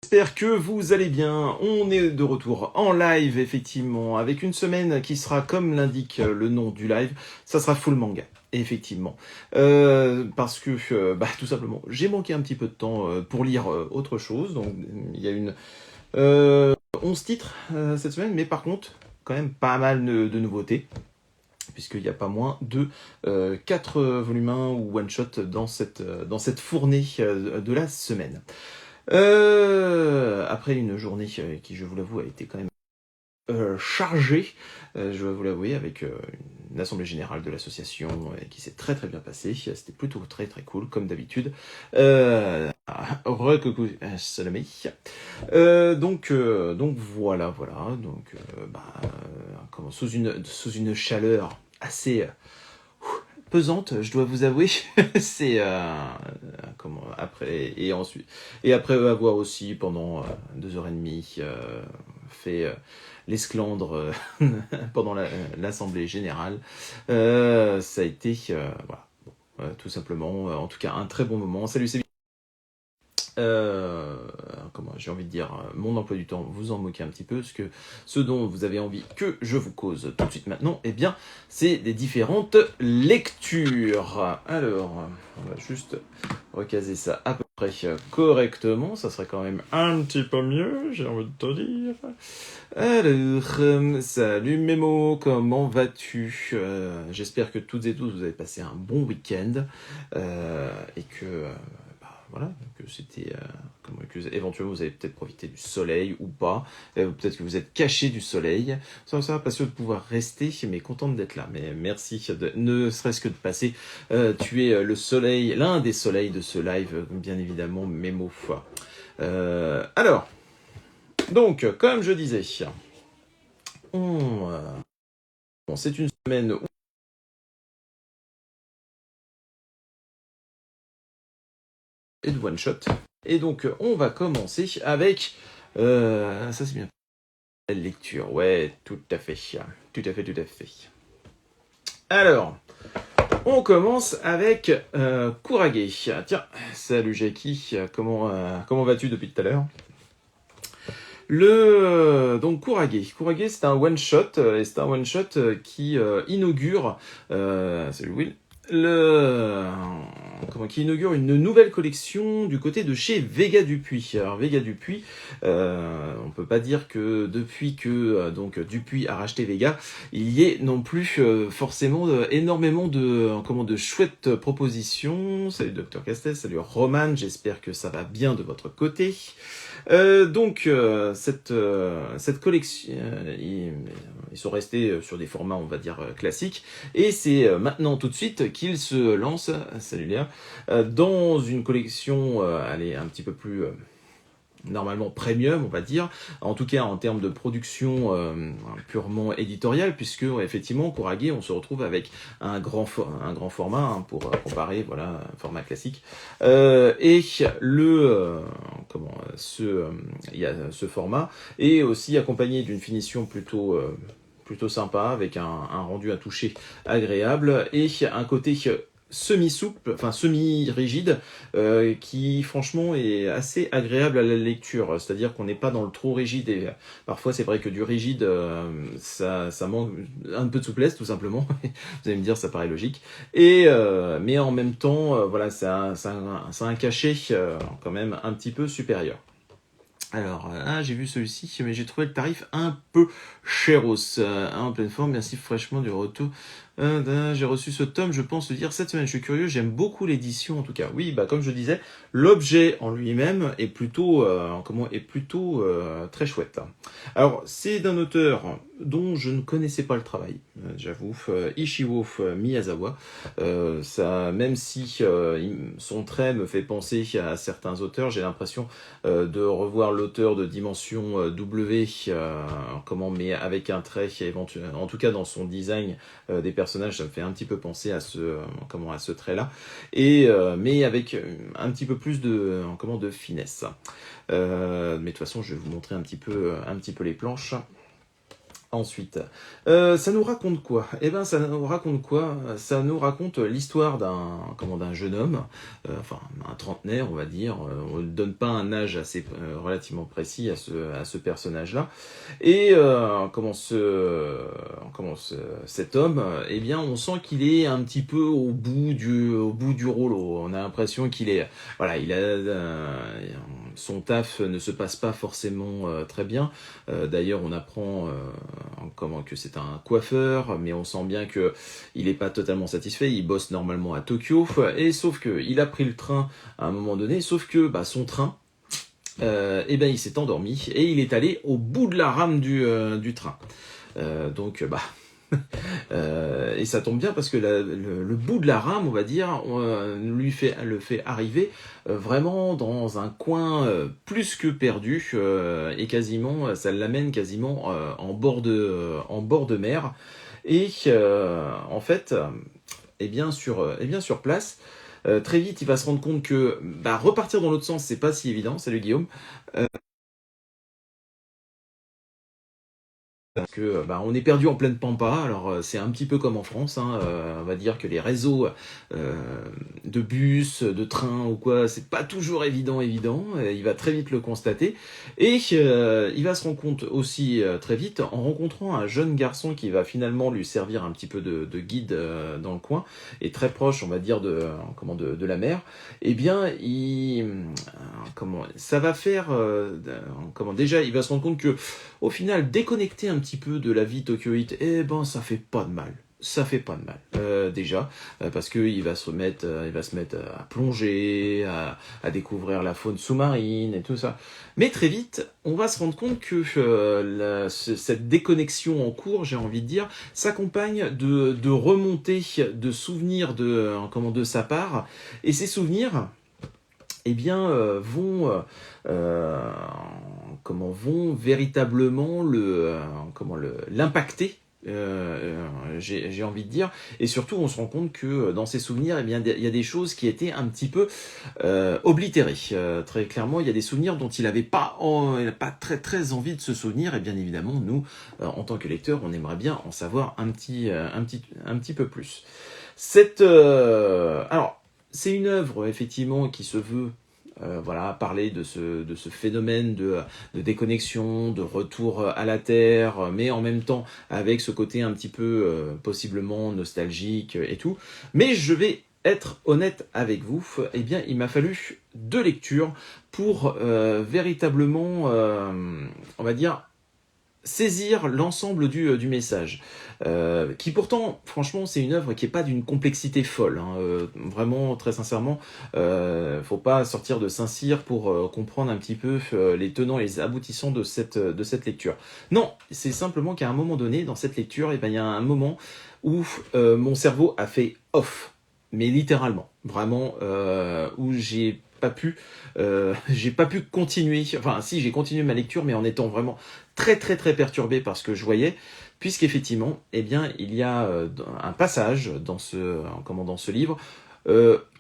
J'espère que vous allez bien. On est de retour en live, effectivement, avec une semaine qui sera, comme l'indique le nom du live, ça sera full manga, effectivement. Parce que, tout simplement, j'ai manqué un petit peu de temps pour lire autre chose. Donc, il y a 11 titres cette semaine, mais par contre, quand même pas mal de nouveautés. Puisqu'il n'y a pas moins de 4 volumes 1 ou one-shot dans cette fournée de la semaine. Après une journée qui, je vous l'avoue, a été quand même chargée, je dois vous l'avouer, avec une assemblée générale de l'association qui s'est très très bien passée. C'était plutôt très très cool, comme d'habitude. Recoucou Salomé. Donc voilà. Donc, sous une chaleur assez pesante, je dois vous avouer. C'est après avoir aussi pendant 2h30 fait l'esclandre pendant l'assemblée générale, ça a été voilà, tout simplement, en tout cas un très bon moment. Salut, c'est j'ai envie de dire, mon emploi du temps, vous en moquez un petit peu, parce que ce dont vous avez envie que je vous cause tout de suite maintenant, eh bien, c'est des différentes lectures. Alors, on va juste recaser ça à peu près correctement, ça serait quand même un petit peu mieux, j'ai envie de te dire. Alors, salut Mémo, comment vas-tu? J'espère que toutes et tous vous avez passé un bon week-end et que voilà, que c'était que éventuellement vous avez peut-être profité du soleil ou pas, peut-être que vous êtes caché du soleil. Ça va pas sûr de pouvoir rester, mais content d'être là. Mais merci ne serait-ce que de passer. Tu es le soleil, l'un des soleils de ce live, bien évidemment, Mémo. Alors, donc, comme je disais, c'est une semaine où et de one shot. Et donc, on va commencer avec ça c'est bien. La lecture, ouais, tout à fait. Alors, on commence avec Kurage. Tiens, salut Jackie, comment vas-tu depuis tout à l'heure? Donc Kurage, c'est un one shot et c'est un one shot qui inaugure salut Will. Qui inaugure une nouvelle collection du côté de chez Vega Dupuis. Alors Vega Dupuis, on peut pas dire que depuis que Dupuis a racheté Vega, il y ait non plus forcément énormément de chouettes propositions. Salut Dr Castel, salut Roman, j'espère que ça va bien de votre côté. Cette collection, ils sont restés sur des formats, on va dire, classiques, et c'est maintenant tout de suite qu'ils se lancent, salut Léa, dans une collection, allez, un petit peu plus normalement premium, on va dire, en tout cas en termes de production purement éditoriale, puisque effectivement Kurage, on se retrouve avec un grand format pour comparer, voilà, un format classique, et il y a ce format est aussi accompagné d'une finition plutôt sympa, avec un rendu à toucher agréable et un côté semi-souple, enfin semi-rigide, qui franchement est assez agréable à la lecture. C'est-à-dire qu'on n'est pas dans le trop rigide, et parfois c'est vrai que du rigide, ça manque un peu de souplesse tout simplement. Vous allez me dire, ça paraît logique. Mais en même temps, voilà, ça a un cachet quand même un petit peu supérieur. Alors, j'ai vu celui-ci, mais j'ai trouvé le tarif un peu chéros. En pleine forme, merci fraîchement du retour. J'ai reçu ce tome, je pense le dire cette semaine. Je suis curieux, j'aime beaucoup l'édition en tout cas. Oui, comme je disais, l'objet en lui-même est plutôt, très chouette. Alors, c'est d'un auteur dont je ne connaissais pas le travail, j'avoue, Ishiwo Miyazawa. Même si son trait me fait penser à certains auteurs, j'ai l'impression de revoir l'auteur de Dimension W, mais avec un trait éventuel, en tout cas dans son design des personnages, ça me fait un petit peu penser à ce trait-là, mais avec un petit peu plus de finesse. Mais de toute façon, je vais vous montrer un petit peu les planches. Ensuite, ça nous raconte quoi? Eh ben, ça nous raconte quoi? Ça nous raconte l'histoire d'un jeune homme, enfin un trentenaire, on va dire. On ne donne pas un âge assez relativement précis à ce personnage-là. Et cet homme, eh bien, on sent qu'il est un petit peu au bout du rouleau. On a l'impression qu'il est, voilà, son taf ne se passe pas forcément très bien. D'ailleurs, on apprend que c'est un coiffeur, mais on sent bien que il n'est pas totalement satisfait. Il bosse normalement à Tokyo, et sauf que il a pris le train à un moment donné, sauf que son train, eh ben, il s'est endormi et il est allé au bout de la rame du train. Donc, et ça tombe bien parce que le bout de la rame, on va dire, le fait arriver vraiment dans un coin plus que perdu, et quasiment, ça l'amène quasiment en bord de mer. Et en fait, sur place, très vite, il va se rendre compte que repartir dans l'autre sens, c'est pas si évident. Salut Guillaume. Que on est perdu en pleine pampa. Alors c'est un petit peu comme en France, hein. On va dire que les réseaux euh, de bus, de trains ou quoi, c'est pas toujours évident. Il va très vite le constater et il va se rendre compte aussi très vite en rencontrant un jeune garçon qui va finalement lui servir un petit peu de guide dans le coin et très proche, on va dire de la mer. Eh bien, ça va faire déjà, il va se rendre compte que au final, déconnecter un petit peu de la vie tokyoïte, eh ben, ça fait pas de mal. Ça fait pas de mal, déjà, parce que il va se mettre à plonger, à découvrir la faune sous-marine et tout ça. Mais très vite, on va se rendre compte que cette déconnexion en cours, j'ai envie de dire, s'accompagne de remontées de souvenirs de sa part, et ces souvenirs, eh bien, vont véritablement l'impacter. J'ai envie de dire, et surtout on se rend compte que dans ses souvenirs, eh bien, il y a des choses qui étaient un petit peu oblitérées. Très clairement, il y a des souvenirs dont il n'avait pas, très très envie de se souvenir, et bien évidemment, nous, en tant que lecteurs, on aimerait bien en savoir un petit peu plus. Alors, c'est une œuvre effectivement qui se veut parler de ce phénomène de déconnexion, de retour à la Terre, mais en même temps avec ce côté un petit peu possiblement nostalgique et tout. Mais je vais être honnête avec vous, eh bien il m'a fallu 2 lectures pour véritablement, on va dire, saisir l'ensemble du message. Qui pourtant, franchement, c'est une œuvre qui n'est pas d'une complexité folle. Hein. Vraiment, très sincèrement, faut pas sortir de Saint-Cyr pour comprendre un petit peu les tenants et les aboutissants de cette lecture. Non, c'est simplement qu'à un moment donné, dans cette lecture, il y a un moment où mon cerveau a fait off. Mais littéralement, vraiment, où j'ai pas pu continuer. Enfin, si, j'ai continué ma lecture, mais en étant vraiment très très très perturbé par ce que je voyais, puisqu'effectivement, eh bien, il y a un passage dans ce livre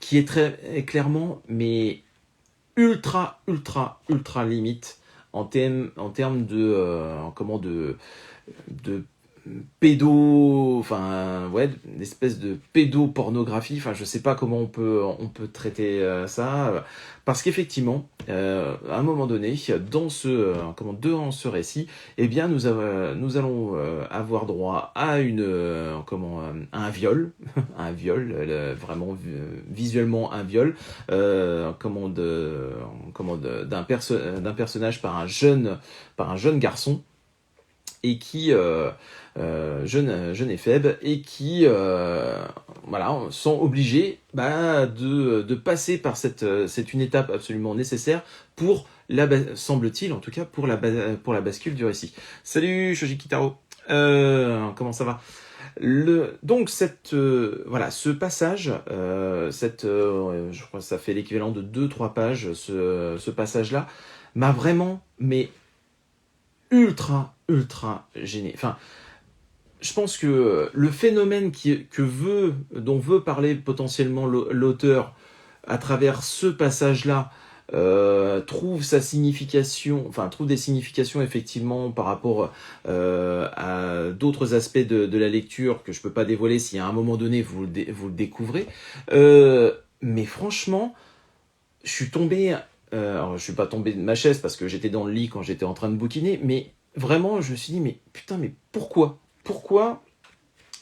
qui est très clairement, mais ultra limite en termes de une espèce de pédopornographie. Enfin, je sais pas comment on peut traiter ça, parce qu'effectivement, à un moment donné, dans ce récit, eh bien, nous allons avoir droit à un viol, un viol, vraiment visuellement un viol, d'un personnage par un jeune garçon et qui jeune et faible, et qui sont obligés de passer par c'est une étape absolument nécessaire pour semble-t-il en tout cas pour la bascule du récit. Salut Shoji Kitaro, comment ça va? Donc ce passage, je crois que ça fait l'équivalent de 2-3 pages, ce passage-là m'a vraiment ultra gêné. Enfin, je pense que le phénomène dont veut parler potentiellement l'auteur à travers ce passage-là, trouve sa signification, enfin trouve des significations effectivement par rapport à d'autres aspects de la lecture que je peux pas dévoiler si à un moment donné vous le découvrez. Mais franchement, je suis tombé, alors je suis pas tombé de ma chaise parce que j'étais dans le lit quand j'étais en train de bouquiner, mais vraiment je me suis dit mais putain mais pourquoi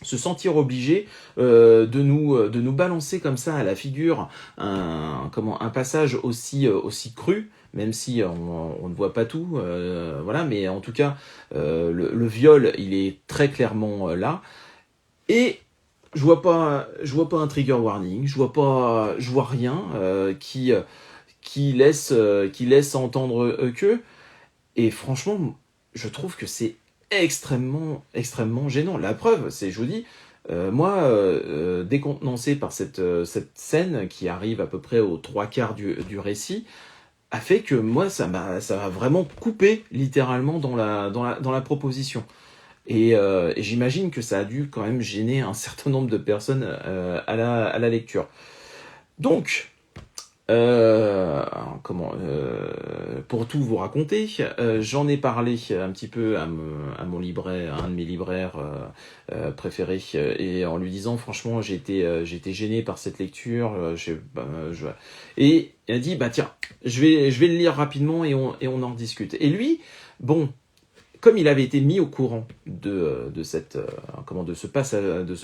se sentir obligé de nous balancer comme ça à la figure un passage aussi cru, même si on ne voit pas tout, voilà, mais en tout cas le viol il est très clairement là, et je vois pas un trigger warning, je vois rien qui laisse entendre que, et franchement je trouve que c'est extrêmement gênant. La preuve, c'est, je vous dis, moi, décontenancé par cette scène qui arrive à peu près aux 3/4 du récit, a fait que moi, ça m'a vraiment coupé littéralement dans la proposition. Et j'imagine que ça a dû quand même gêner un certain nombre de personnes à la lecture. Donc, pour tout vous raconter, j'en ai parlé un petit peu à mon libraire, à un de mes libraires préférés, et en lui disant franchement j'ai été gêné par cette lecture, et il a dit bah tiens, je vais le lire rapidement et on en discute. Et lui, bon, comme il avait été mis au courant de ce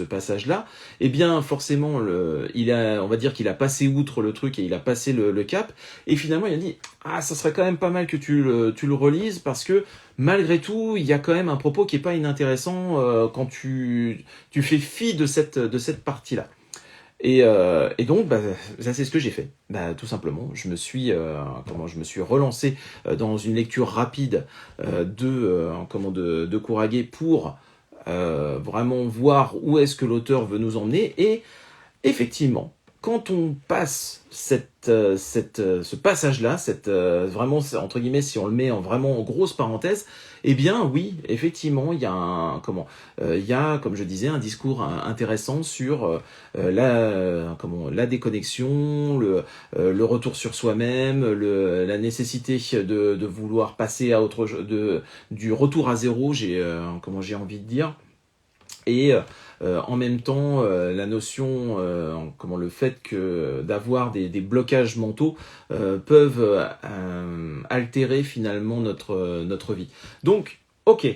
passage-là, eh bien forcément on va dire qu'il a passé outre le truc et il a passé le cap, et finalement il a dit ça serait quand même pas mal que tu le relises, parce que malgré tout il y a quand même un propos qui est pas inintéressant quand tu fais fi de cette partie-là. Et donc, ça c'est ce que j'ai fait. Tout simplement, je me suis relancé dans une lecture rapide de Courageux pour vraiment voir où est-ce que l'auteur veut nous emmener. Et effectivement, quand on passe ce passage-là, vraiment, entre guillemets, si on le met vraiment en grosse parenthèse, eh bien oui, effectivement, il y a, comme je disais, un discours intéressant sur la déconnexion, le retour sur soi-même, la nécessité de vouloir passer à autre chose, du retour à zéro, j'ai envie de dire. Et en même temps, la notion, le fait que d'avoir des blocages mentaux peuvent altérer finalement notre vie. Donc, ok,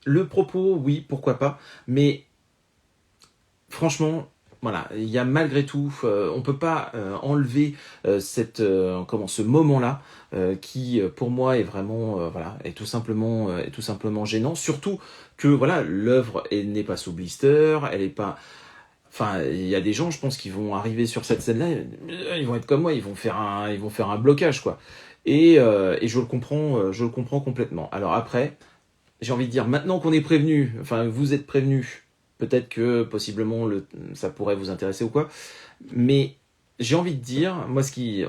le propos, oui, pourquoi pas, mais franchement, voilà, il y a malgré tout, on peut pas enlever ce moment-là qui, pour moi, est vraiment, est tout simplement gênant. Surtout que voilà, l'œuvre n'est pas sous blister, elle est pas. Enfin, il y a des gens, je pense, qui vont arriver sur cette scène-là, ils vont être comme moi, ils vont faire un blocage, quoi. Et je le comprends complètement. Alors après, j'ai envie de dire, maintenant qu'on est prévenu, enfin, vous êtes prévenus. Peut-être que possiblement ça pourrait vous intéresser ou quoi. Mais j'ai envie de dire, moi ce qui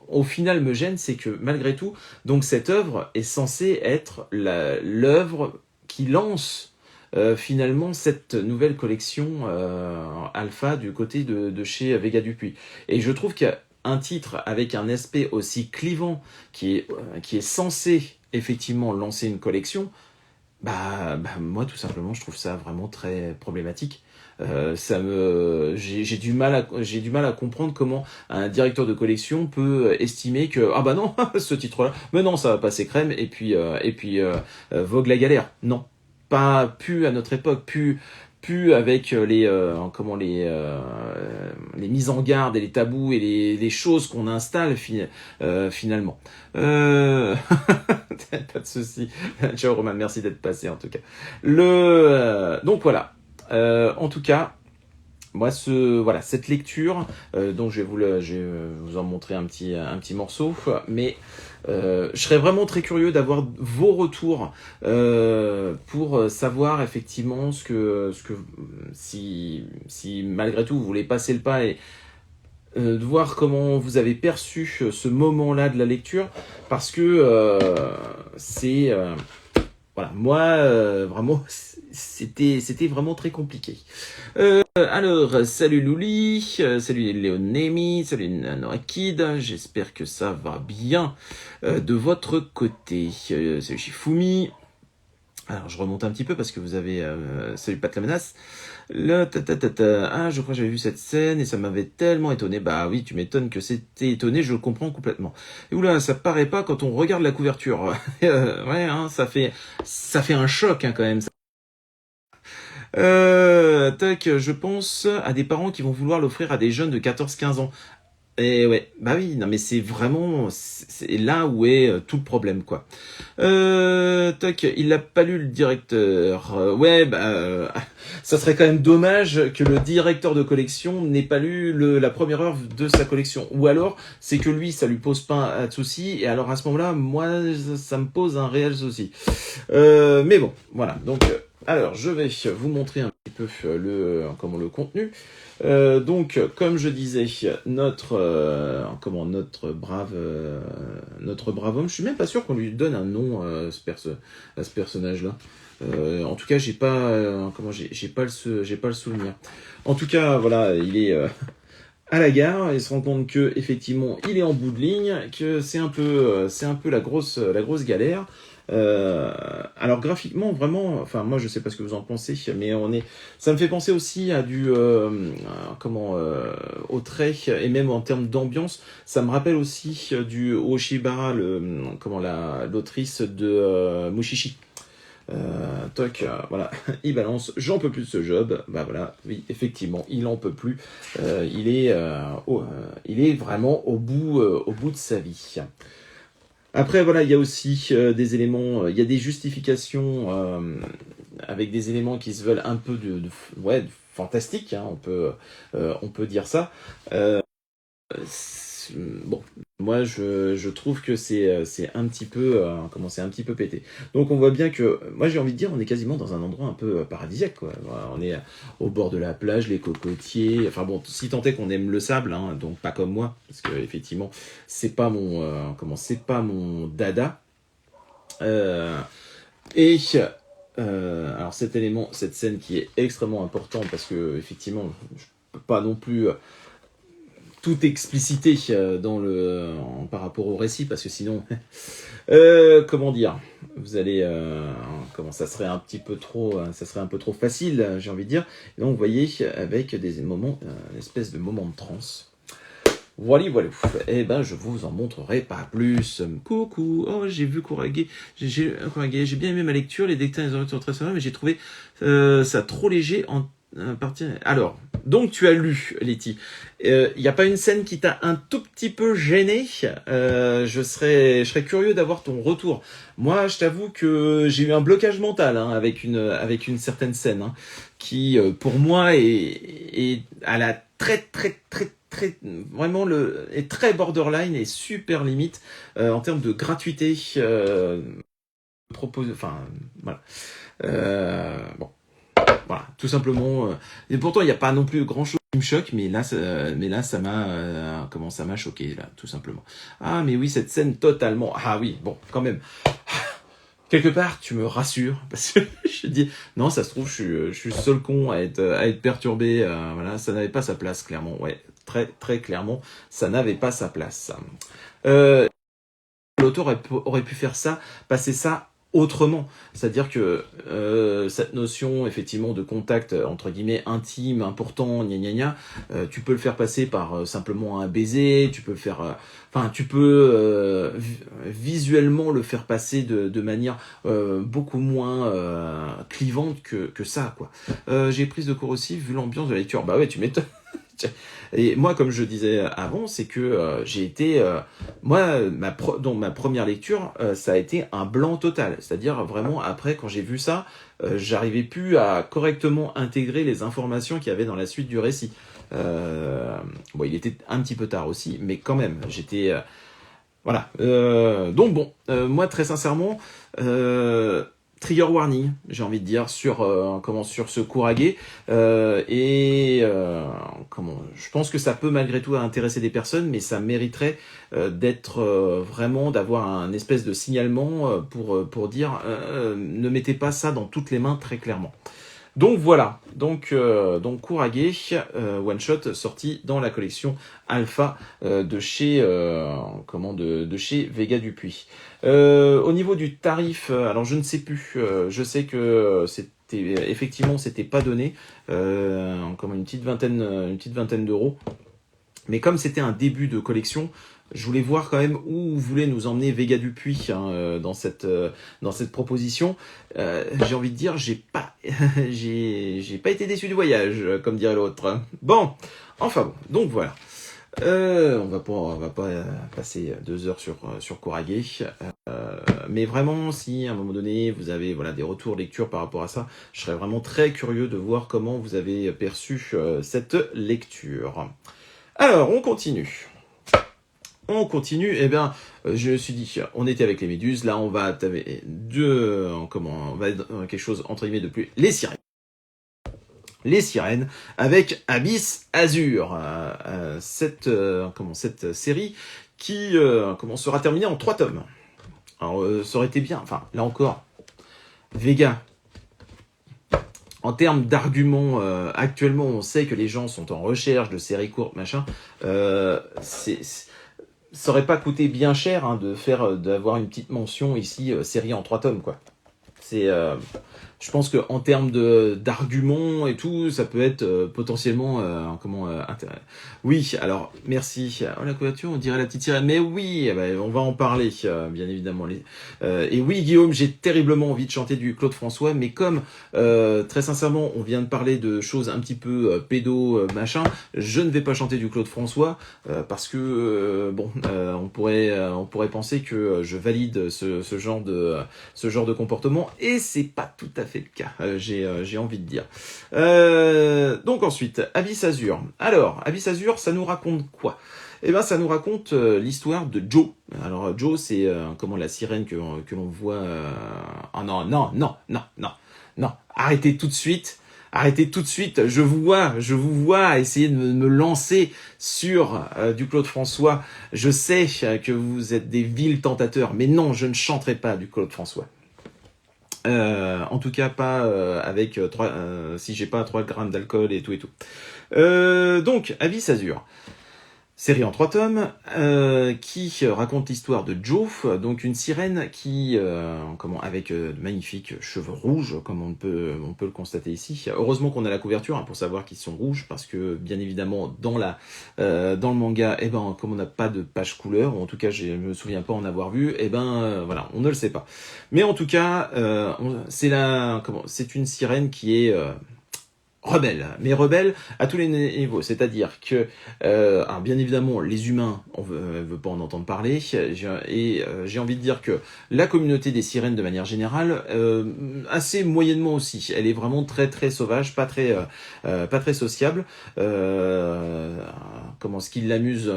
au final me gêne, c'est que malgré tout, donc cette œuvre est censée être l'œuvre qui lance finalement cette nouvelle collection Alpha du côté de chez Vega Dupuis. Et je trouve qu'il y a un titre avec un aspect aussi clivant qui est censé effectivement lancer une collection. Moi tout simplement je trouve ça vraiment très problématique. J'ai du mal à comprendre comment un directeur de collection peut estimer que non ce titre-là, mais non, ça va passer crème, et puis vogue la galère. Non, pas plus à notre époque, plus avec les mises en garde et les tabous et les choses qu'on installe finalement. Pas de souci. Ciao Roman, merci d'être passé en tout cas. Donc voilà. En tout cas, moi cette lecture, dont je vais vous en montrer un petit morceau, mais je serais vraiment très curieux d'avoir vos retours pour savoir effectivement si malgré tout vous voulez passer le pas, et de voir comment vous avez perçu ce moment-là de la lecture, parce que c'est voilà, moi, vraiment, c'était vraiment très compliqué. Alors, salut Louli, salut Léonemi, salut Noakid, j'espère que ça va bien de votre côté. Salut Shifumi. Alors, je remonte un petit peu parce que vous avez... salut Pat la menace. Ah, je crois que j'avais vu cette scène et ça m'avait tellement étonné. Bah oui, tu m'étonnes que c'était étonné, je le comprends complètement. Et oula, ça paraît pas quand on regarde la couverture. Ouais, hein, ça fait un choc hein, quand même. Tac, je pense à des parents qui vont vouloir l'offrir à des jeunes de 14-15 ans. Et ouais, bah oui, non mais c'est vraiment, c'est là où est tout le problème quoi. Tac, il a pas lu le directeur. Ouais, bah, ça serait quand même dommage que le directeur de collection n'ait pas lu la première heure de sa collection. Ou alors, c'est que lui, ça lui pose pas de souci. Et alors à ce moment-là, moi, ça me pose un réel souci. Mais bon, voilà. Donc, alors, je vais vous montrer un petit peu le contenu. Donc, comme je disais, notre brave homme, je suis même pas sûr qu'on lui donne un nom à ce personnage-là. En tout cas, j'ai pas le souvenir. En tout cas, voilà, il est à la gare, il se rend compte que effectivement, il est en bout de ligne, que c'est un peu la grosse galère. Alors graphiquement vraiment, enfin moi je sais pas ce que vous en pensez, mais ça me fait penser aussi à au trait et même en termes d'ambiance, ça me rappelle aussi du Oshibara, l'autrice de Mushishi. Voilà, il balance, j'en peux plus de ce job. Bah voilà, oui, effectivement, il en peut plus. Il est vraiment au bout de sa vie. Après, voilà, il y a aussi des éléments, il y a des justifications avec des éléments qui se veulent un peu ouais, fantastiques, hein, on peut dire ça. Bon, moi je trouve que c'est un petit peu c'est un petit peu pété. Donc on voit bien que moi j'ai envie de dire on est quasiment dans un endroit un peu paradisiaque quoi. Voilà, on est au bord de la plage, les cocotiers. Enfin bon, si tant est qu'on aime le sable, hein, donc pas comme moi parce que effectivement c'est pas c'est pas mon dada. Et alors cette scène qui est extrêmement importante parce que effectivement je peux pas non plus tout explicité par rapport au récit parce que sinon comment dire, vous allez ça serait un peu trop facile, j'ai envie de dire. Et donc vous voyez avec des moments, une espèce de moment de transe. Voilà. Eh ben, je vous en montrerai pas plus. Coucou. Oh, j'ai vu Kurage. J'ai bien aimé ma lecture. Les détails sont très sympas, mais j'ai trouvé ça trop léger en partie. Alors, donc tu as lu, Letty. Il n'y a pas une scène qui t'a un tout petit peu gêné. Je serais curieux d'avoir ton retour. Moi, je t'avoue que j'ai eu un blocage mental hein, avec une certaine scène hein, qui, pour moi, est à la très vraiment est très borderline et super limite en termes de gratuité enfin voilà bon voilà tout simplement et pourtant il n'y a pas non plus grand chose qui me choque mais là ça m'a choqué là tout simplement. Ah mais oui cette scène totalement ah oui bon quand même quelque part, tu me rassures parce que je dis non, ça se trouve, je suis le seul con à être perturbé. Voilà, ça n'avait pas sa place, clairement. Ouais, très clairement, ça n'avait pas sa place. L'auteur aurait pu faire ça, passer ça autrement. C'est-à-dire que cette notion, effectivement, de contact, entre guillemets, intime, important, tu peux le faire passer par simplement un baiser, tu peux le faire... visuellement le faire passer de manière beaucoup moins clivante que ça, quoi. J'ai prise de cours aussi, vu l'ambiance de la lecture. Bah ouais, tu m'étonnes. Et moi, comme je disais avant, c'est que j'ai été... ma première lecture, ça a été un blanc total. C'est-à-dire, vraiment, après, quand j'ai vu ça, j'arrivais plus à correctement intégrer les informations qu'il y avait dans la suite du récit. Bon, il était un petit peu tard aussi, mais quand même, j'étais... voilà. Donc bon, moi, très sincèrement... trigger warning, j'ai envie de dire, sur sur ce Kurage. Je pense que ça peut malgré tout intéresser des personnes, mais ça mériterait d'être vraiment, d'avoir un espèce de signalement pour dire ne mettez pas ça dans toutes les mains très clairement. Donc voilà, donc Kurage, One Shot, sorti dans la collection Alpha de chez de chez Vega Dupuis. Au niveau du tarif, alors je ne sais plus, je sais que c'était pas donné, comme une petite vingtaine d'euros. Mais comme c'était un début de collection, je voulais voir quand même où voulait nous emmener Vega Dupuis dans cette proposition. J'ai envie de dire, j'ai pas été déçu du voyage, comme dirait l'autre. Bon, enfin bon, donc voilà. On va pas passer 2 heures sur Kurage. Mais vraiment, si à un moment donné vous avez des retours lecture par rapport à ça, je serais vraiment très curieux de voir comment vous avez perçu cette lecture. Alors, on continue. Eh bien, je me suis dit, on était avec les méduses, là on va taper quelque chose entre guillemets de plus, les sirènes. Les sirènes avec Abyss Azur, cette série qui sera terminée en 3 tomes. Alors, ça aurait été bien, enfin, là encore, Vega. En termes d'arguments, actuellement, on sait que les gens sont en recherche de séries courtes, machin. Ça aurait pas coûté bien cher d'avoir une petite mention ici, série en 3 tomes, quoi. Je pense que en termes d'arguments et tout, ça peut être potentiellement intéressant. Oui, alors merci. Oh, la couverture, on dirait la petite sirène, mais oui, on va en parler bien évidemment. Et oui, Guillaume, j'ai terriblement envie de chanter du Claude François, mais comme très sincèrement, on vient de parler de choses un petit peu pédo machin, je ne vais pas chanter du Claude François parce que on pourrait penser que je valide ce genre de comportement, et c'est pas tout à fait le cas, j'ai envie de dire. Donc ensuite, Abyss Azur. Alors, Abyss Azur, ça nous raconte quoi? Eh ben, ça nous raconte l'histoire de Joe. Alors, Joe, c'est la sirène que l'on voit... Ah non, arrêtez tout de suite. Je vous vois essayer de me lancer sur du Claude François. Je sais que vous êtes des vils tentateurs, mais non, je ne chanterai pas du Claude François. En tout cas pas avec si j'ai pas 3 grammes d'alcool et tout. Donc Abyss Azur, série en 3 tomes qui raconte l'histoire de Joe, donc une sirène qui avec de magnifiques cheveux rouges, comme on peut le constater ici. Heureusement qu'on a la couverture pour savoir qu'ils sont rouges, parce que bien évidemment dans le manga, comme on n'a pas de page couleur, ou en tout cas je me souviens pas en avoir vu, on ne le sait pas. Mais en tout cas, c'est une sirène qui est rebelle, mais rebelle à tous les niveaux. C'est-à-dire que, bien évidemment, les humains, on veut pas en entendre parler, j'ai envie de dire que la communauté des sirènes, de manière générale, assez moyennement aussi. Elle est vraiment très très sauvage, pas très sociable. Ce qui l'amuse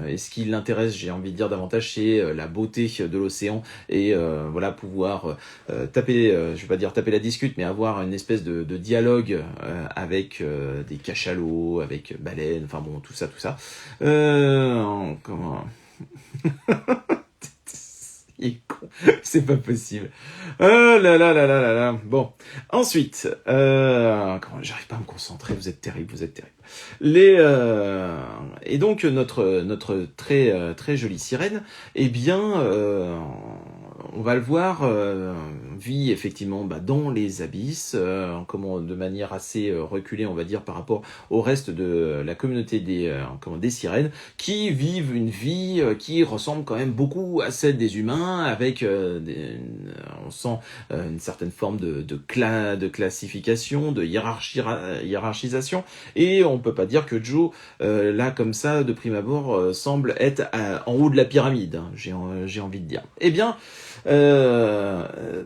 et ce qui l'intéresse, j'ai envie de dire davantage, c'est la beauté de l'océan et pouvoir taper, je vais pas dire taper la discute, mais avoir une espèce de dialogue avec des cachalots, avec baleines, enfin bon, tout ça. Il est con, c'est pas possible. Oh là là là là là là. Bon, ensuite, j'arrive pas à me concentrer, vous êtes terrible. Et donc notre très très jolie sirène, on va le voir, vit effectivement dans les abysses, de manière assez reculée, on va dire, par rapport au reste de la communauté des sirènes, qui vivent une vie qui ressemble quand même beaucoup à celle des humains, avec on sent une certaine forme de classification, de hiérarchisation, et on peut pas dire que Joe, là comme ça, de prime abord, semble être en haut de la pyramide, j'ai envie de dire.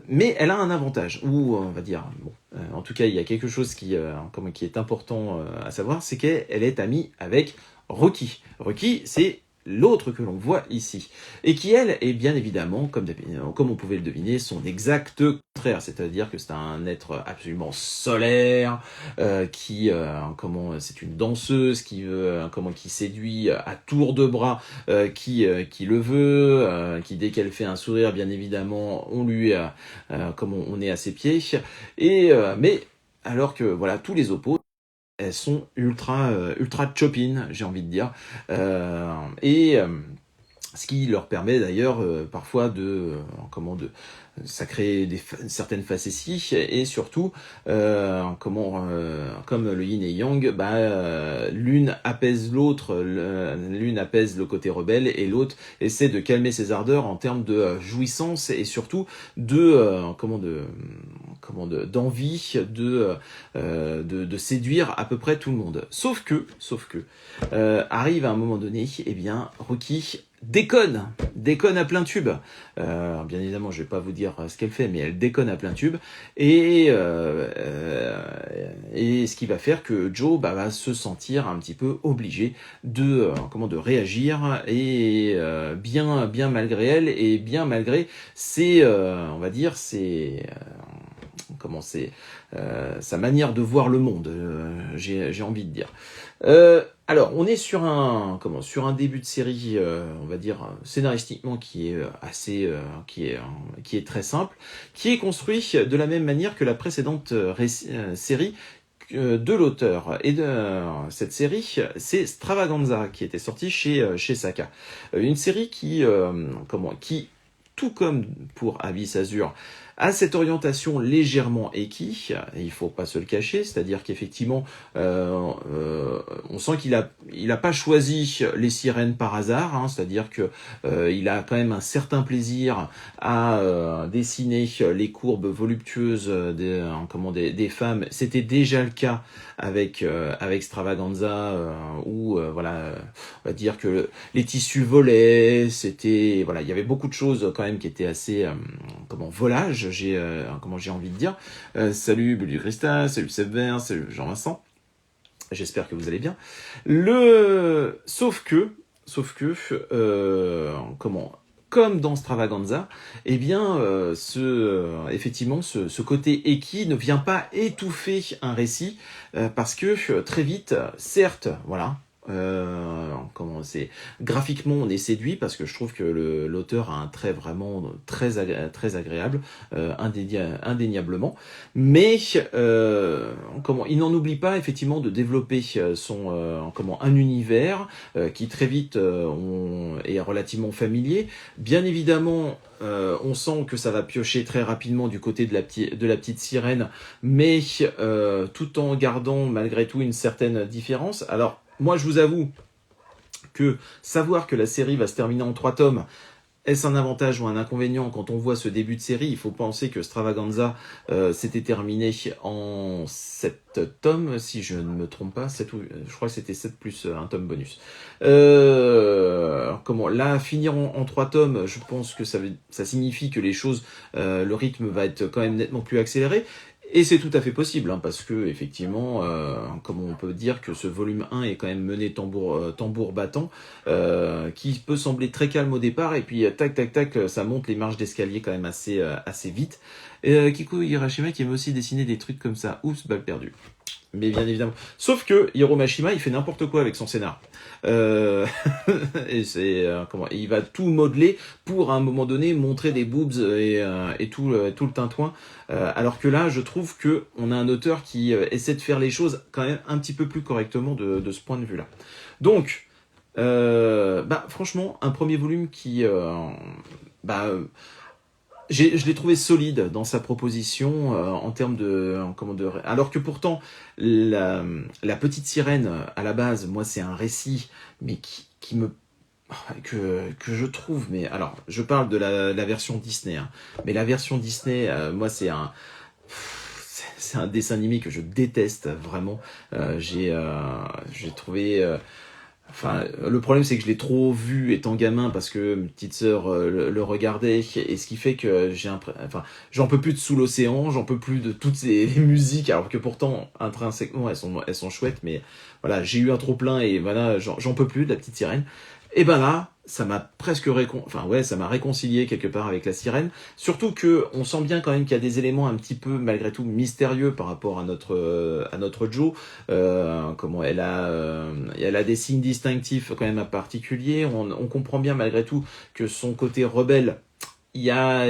Mais elle a un avantage, ou on va dire, en tout cas il y a quelque chose qui est important à savoir, c'est qu'elle est amie avec Rocky. Rocky, c'est l'autre que l'on voit ici, et qui, elle, est bien évidemment, comme on pouvait le deviner, son exact contraire, c'est-à-dire que c'est un être absolument solaire, c'est une danseuse qui séduit à tour de bras, qui le veut, qui dès qu'elle fait un sourire, bien évidemment, on est à ses pieds, mais alors que voilà, tous les oppos, elles sont ultra chopin, j'ai envie de dire, et ce qui leur permet d'ailleurs parfois ça crée certaines facéties, et surtout comme le yin et yang, l'une apaise l'autre, l'une apaise le côté rebelle et l'autre essaie de calmer ses ardeurs en termes de jouissance, et surtout d'envie de séduire à peu près tout le monde. Sauf que arrive à un moment donné, eh bien Ruki déconne à plein tube. Bien évidemment, je vais pas vous dire ce qu'elle fait, mais elle déconne à plein tube, et ce qui va faire que Joe va se sentir un petit peu obligé de réagir, et bien malgré elle, et bien malgré sa manière de voir le monde, j'ai envie de dire. Alors, on est sur un début de série, on va dire scénaristiquement, qui est très simple, qui est construit de la même manière que la précédente série de l'auteur. Et de cette série, c'est Stravaganza, qui était sortie chez Saka. Une série qui, tout comme pour Abyss Azure, a cette orientation légèrement eki, il faut pas se le cacher, c'est-à-dire qu'effectivement, on sent qu'il a pas choisi les sirènes par hasard, c'est-à-dire que il a quand même un certain plaisir à dessiner les courbes voluptueuses des femmes. C'était déjà le cas avec Stravaganza, où on va dire que les tissus volaient, il y avait beaucoup de choses quand même qui étaient assez volages, j'ai envie de dire. Salut Bulle du Cristal, salut Sebver, salut Jean-Vincent. J'espère que vous allez bien. Sauf que comme dans Stravaganza, eh bien, effectivement, ce côté eki ne vient pas étouffer un récit, parce que très vite, certes, voilà. Graphiquement, on est séduit, parce que je trouve que l'auteur a un trait vraiment très agréable, indéniablement, mais il n'en oublie pas effectivement de développer un univers qui très vite est relativement familier. Bien évidemment, on sent que ça va piocher très rapidement du côté de la petite sirène, mais tout en gardant malgré tout une certaine différence. Alors, moi, je vous avoue que savoir que la série va se terminer en 3 tomes, est-ce un avantage ou un inconvénient? Quand on voit ce début de série, il faut penser que Stravaganza s'était terminé en 7 tomes, si je ne me trompe pas, je crois que c'était 7 plus un tome bonus. Là, finir en 3 tomes, je pense que ça signifie que les choses, le rythme va être quand même nettement plus accéléré. Et c'est tout à fait possible, parce que effectivement, comme on peut dire que ce volume 1 est quand même mené tambour battant, qui peut sembler très calme au départ, et puis tac, ça monte les marches d'escalier quand même assez vite. Kiko Hirashima qui aime aussi dessiner des trucs comme ça. Oups, balle perdue. Mais bien évidemment. Sauf que Hiro Mashima, il fait n'importe quoi avec son scénar. Et il va tout modeler pour à un moment donné montrer des boobs et tout le tintouin. Alors que là, je trouve que on a un auteur qui essaie de faire les choses quand même un petit peu plus correctement de ce point de vue-là. Donc, franchement, un premier volume qui, je l'ai trouvé solide dans sa proposition en termes alors que pourtant la petite sirène à la base, moi c'est un récit mais que je trouve, mais alors je parle de la version Disney, mais la version Disney, moi c'est un dessin animé que je déteste vraiment. J'ai trouvé le problème, c'est que je l'ai trop vu étant gamin, parce que ma petite sœur le regardait, et ce qui fait que j'en peux plus de Sous l'océan, j'en peux plus de toutes les musiques, alors que pourtant intrinsèquement elles sont chouettes, mais voilà, j'ai eu un trop plein, et voilà, j'en peux plus de la petite sirène. Et ben là, ça m'a presque ça m'a réconcilié quelque part avec la sirène. Surtout que on sent bien quand même qu'il y a des éléments un petit peu malgré tout mystérieux par rapport à notre Jo. Comment elle a des signes distinctifs quand même particuliers. On comprend bien malgré tout que son côté rebelle, il y a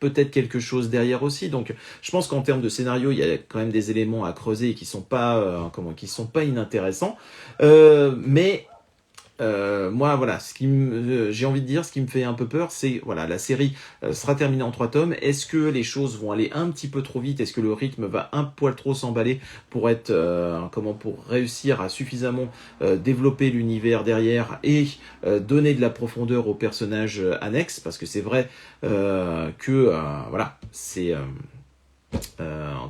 peut-être quelque chose derrière aussi. Donc, je pense qu'en termes de scénario, il y a quand même des éléments à creuser et qui sont pas, qui sont pas inintéressants. Mais moi, voilà, j'ai envie de dire, ce qui me fait un peu peur, c'est, voilà, la série sera terminée en 3 tomes. Est-ce que les choses vont aller un petit peu trop vite? Est-ce que le rythme va un poil trop s'emballer pour être, pour réussir à suffisamment développer l'univers derrière et donner de la profondeur aux personnages annexes? Parce que c'est vrai voilà, c'est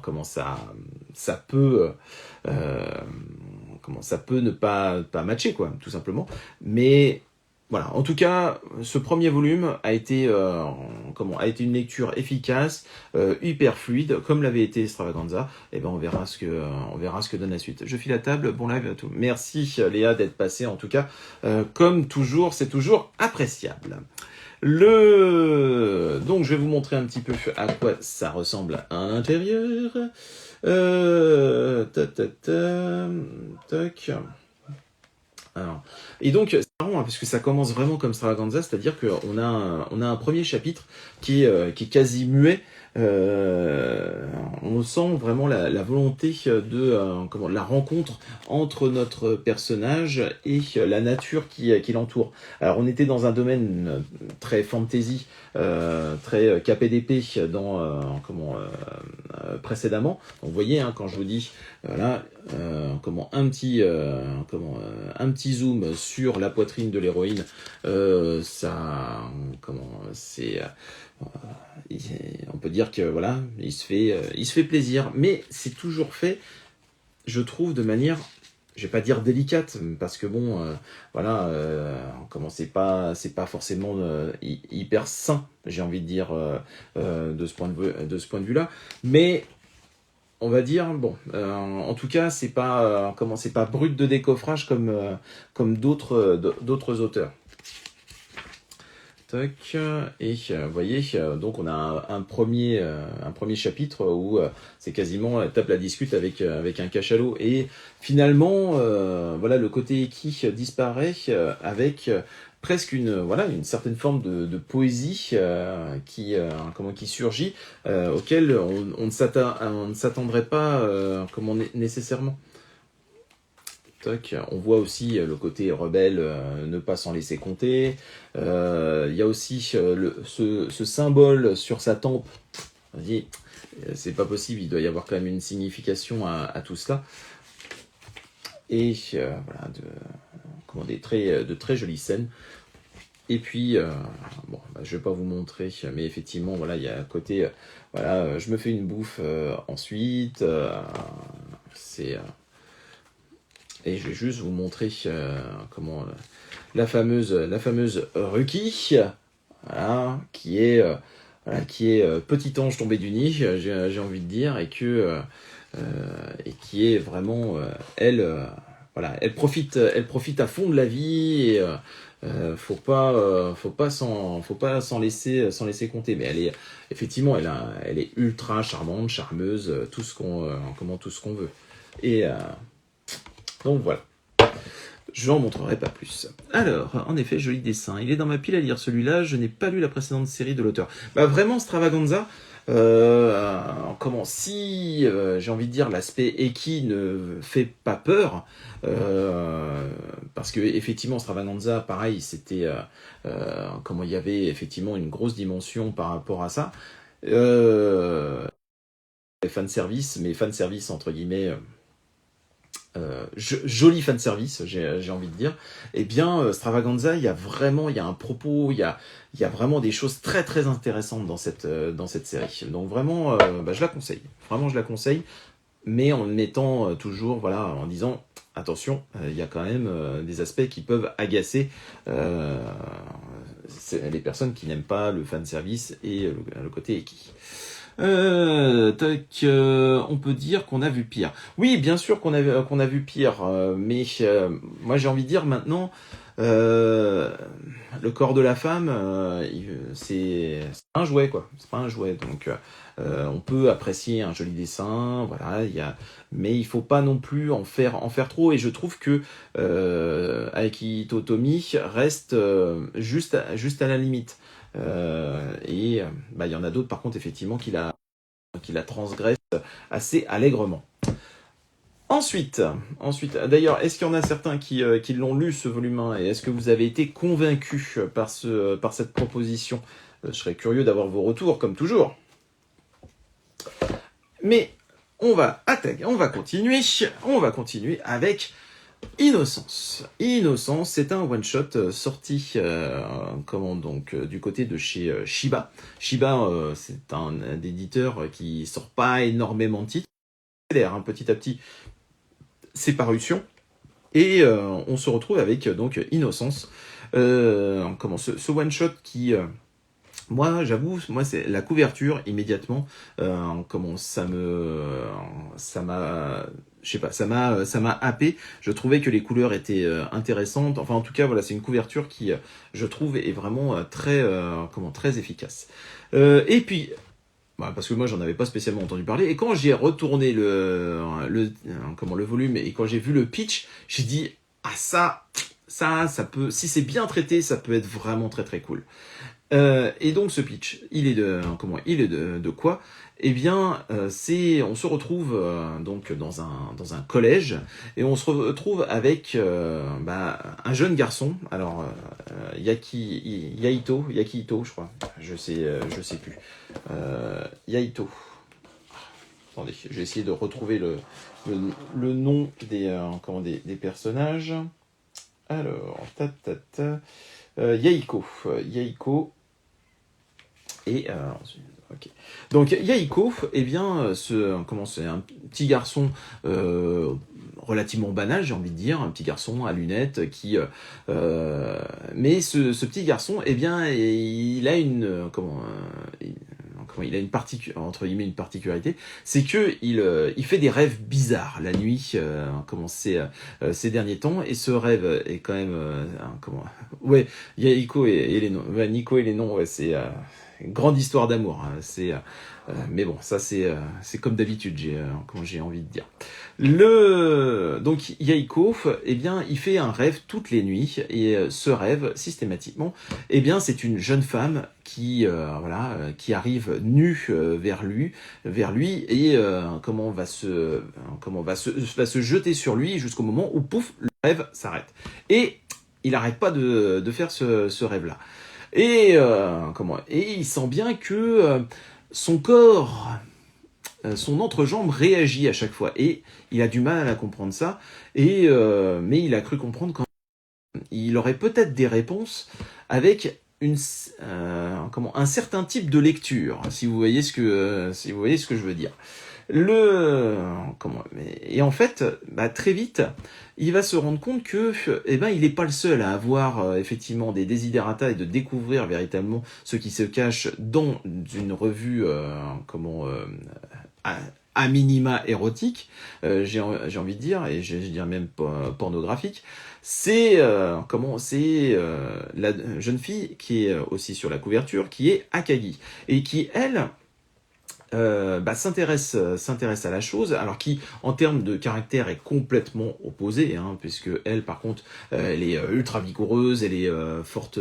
comment ça peut ça peut ne pas matcher, quoi, tout simplement. Mais voilà, en tout cas, ce premier volume a été une lecture efficace, hyper fluide, comme l'avait été Extravaganza. Et ben on verra ce que donne la suite. Je file la table, bon live à tout. Merci Léa d'être passée, en tout cas, comme toujours, c'est toujours appréciable. Donc je vais vous montrer un petit peu à quoi ça ressemble à l'intérieur. Tac. Alors, et donc, c'est marrant, hein, parce que ça commence vraiment comme Stravaganza, c'est-à-dire qu'on a un premier chapitre qui est quasi muet. On sent vraiment la volonté de la rencontre entre notre personnage et la nature qui l'entoure. Alors, on était dans un domaine très fantasy, très KPDP précédemment. Donc, vous voyez, hein, quand je vous dis voilà, un petit zoom sur la poitrine de l'héroïne, on peut dire que voilà, il se fait plaisir, mais c'est toujours fait, je trouve, de manière, je vais pas dire délicate, parce que bon, c'est pas forcément hyper sain, j'ai envie de dire, de ce point de vue là, mais on va dire, bon, en tout cas, c'est pas brut de décoffrage comme d'autres auteurs. Tac, et vous voyez, donc on a un premier chapitre où c'est quasiment tape la discute avec un cachalot, et finalement, voilà, le côté Eki disparaît avec presque une certaine forme de poésie qui surgit, auquel on ne s'attendrait pas nécessairement. On voit aussi le côté rebelle, ne pas s'en laisser compter. Il y a aussi ce symbole sur sa tempe. On dit, c'est pas possible, il doit y avoir quand même une signification à tout cela. Et voilà, de très jolies scènes. Et puis, je vais pas vous montrer, mais effectivement, voilà, il y a un côté, je me fais une bouffe ensuite. Et je vais juste vous montrer la fameuse Ruki, voilà, qui est petit ange tombé du nid, j'ai envie de dire, et qui est vraiment elle profite à fond de la vie, et faut pas s'en laisser compter, mais elle est effectivement elle est ultra charmante, charmeuse, tout ce qu'on veut, et donc voilà, je n'en montrerai pas plus. Alors, en effet, joli dessin. Il est dans ma pile à lire celui-là, je n'ai pas lu la précédente série de l'auteur. Vraiment, Stravaganza, si, j'ai envie de dire, l'aspect Eki ne fait pas peur, parce que effectivement, Stravaganza, pareil, c'était, il y avait effectivement une grosse dimension par rapport à ça. Fanservice, mais fanservice entre guillemets... joli fanservice, j'ai envie de dire. Eh bien, Stravaganza, il y a un propos, il y a vraiment des choses très très intéressantes dans cette série. Donc vraiment, je la conseille. Vraiment, je la conseille, mais en mettant toujours, voilà, en disant attention, il y a quand même des aspects qui peuvent agacer les personnes qui n'aiment pas le fanservice et le côté Eki. On peut dire qu'on a vu pire. Oui, bien sûr qu'on a vu pire, mais moi j'ai envie de dire maintenant, Le corps de la femme, c'est pas un jouet, quoi. C'est pas un jouet. Donc, on peut apprécier un joli dessin, voilà. Mais il faut pas non plus en faire trop. Et je trouve que Akihito Tomy reste juste à la limite. Il y en a d'autres, par contre, effectivement, qui la transgressent assez allègrement. Ensuite, d'ailleurs, est-ce qu'il y en a certains qui l'ont lu ce volume 1 et est-ce que vous avez été convaincus par cette proposition? Je serais curieux d'avoir vos retours, comme toujours. Mais on va continuer avec Innocence. Innocence, c'est un one-shot sorti du côté de chez Shiba. Shiba, c'est un éditeur qui sort pas énormément de titres. Petit à petit ses parutions. Et on se retrouve avec donc Innocence. Ce one-shot qui... moi, j'avoue, c'est la couverture immédiatement. Ça m'a, je sais pas, ça m'a happé. Je trouvais que les couleurs étaient intéressantes. Enfin, en tout cas, voilà, c'est une couverture qui, je trouve, est vraiment très efficace. Et puis, parce que moi, j'en avais pas spécialement entendu parler. Et quand j'ai retourné le volume et quand j'ai vu le pitch, j'ai dit, ah ça peut, si c'est bien traité, ça peut être vraiment très très cool. Et donc ce pitch, il est de quoi? Eh bien, on se retrouve donc dans un collège et on se retrouve avec un jeune garçon. Alors Yahito, je crois. Je sais plus. Yahito. Attendez, je vais essayer de retrouver le nom des personnages. Alors, Yahiko. Et ok. Donc Yahiko, eh bien, c'est un petit garçon relativement banal, j'ai envie de dire, un petit garçon à lunettes qui, mais ce petit garçon, eh bien, il a il a entre guillemets une particularité, c'est que il fait des rêves bizarres la nuit, ces derniers temps, et ce rêve est quand même ouais, Yahiko et les noms, Nico et les noms, ouais, c'est grande histoire d'amour. Mais bon, ça c'est comme d'habitude, j'ai envie de dire. Donc Yahiko, eh bien, il fait un rêve toutes les nuits et ce rêve systématiquement, eh bien, c'est une jeune femme qui arrive nue vers lui et va se jeter sur lui jusqu'au moment où pouf, le rêve s'arrête. Et il n'arrête pas de faire ce rêve-là. Et il sent bien que son corps, son entrejambe réagit à chaque fois. Et il a du mal à comprendre ça. Mais il a cru comprendre qu'il aurait peut-être des réponses avec un certain type de lecture, si vous voyez ce que je veux dire. Et en fait, très vite, il va se rendre compte que, il n'est pas le seul à avoir effectivement des desiderata et de découvrir véritablement ce qui se cache dans une revue, à minima érotique, j'ai envie de dire, et je dirais même pornographique. C'est la jeune fille qui est aussi sur la couverture, qui est Akagi, et qui, elle, s'intéresse à la chose, alors qui en termes de caractère est complètement opposée, puisque elle par contre elle est ultra vigoureuse, elle est forte,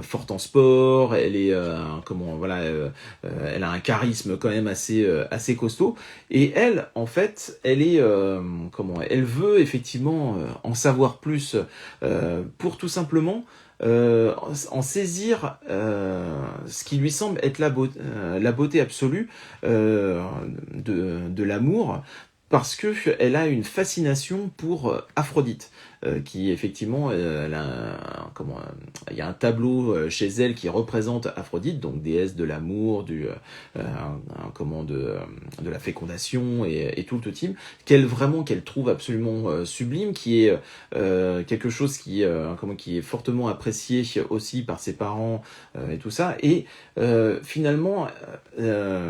forte en sport, elle est elle a un charisme quand même assez costaud, et elle en fait elle est elle veut effectivement en savoir plus pour tout simplement en saisir ce qui lui semble être la beauté absolue de l'amour, parce que elle a une fascination pour Aphrodite, qui effectivement, il y a un tableau chez elle qui représente Aphrodite, donc déesse de l'amour, de la fécondation et tout le team, qu'elle trouve absolument sublime, qui est quelque chose qui est fortement apprécié aussi par ses parents et tout ça, et finalement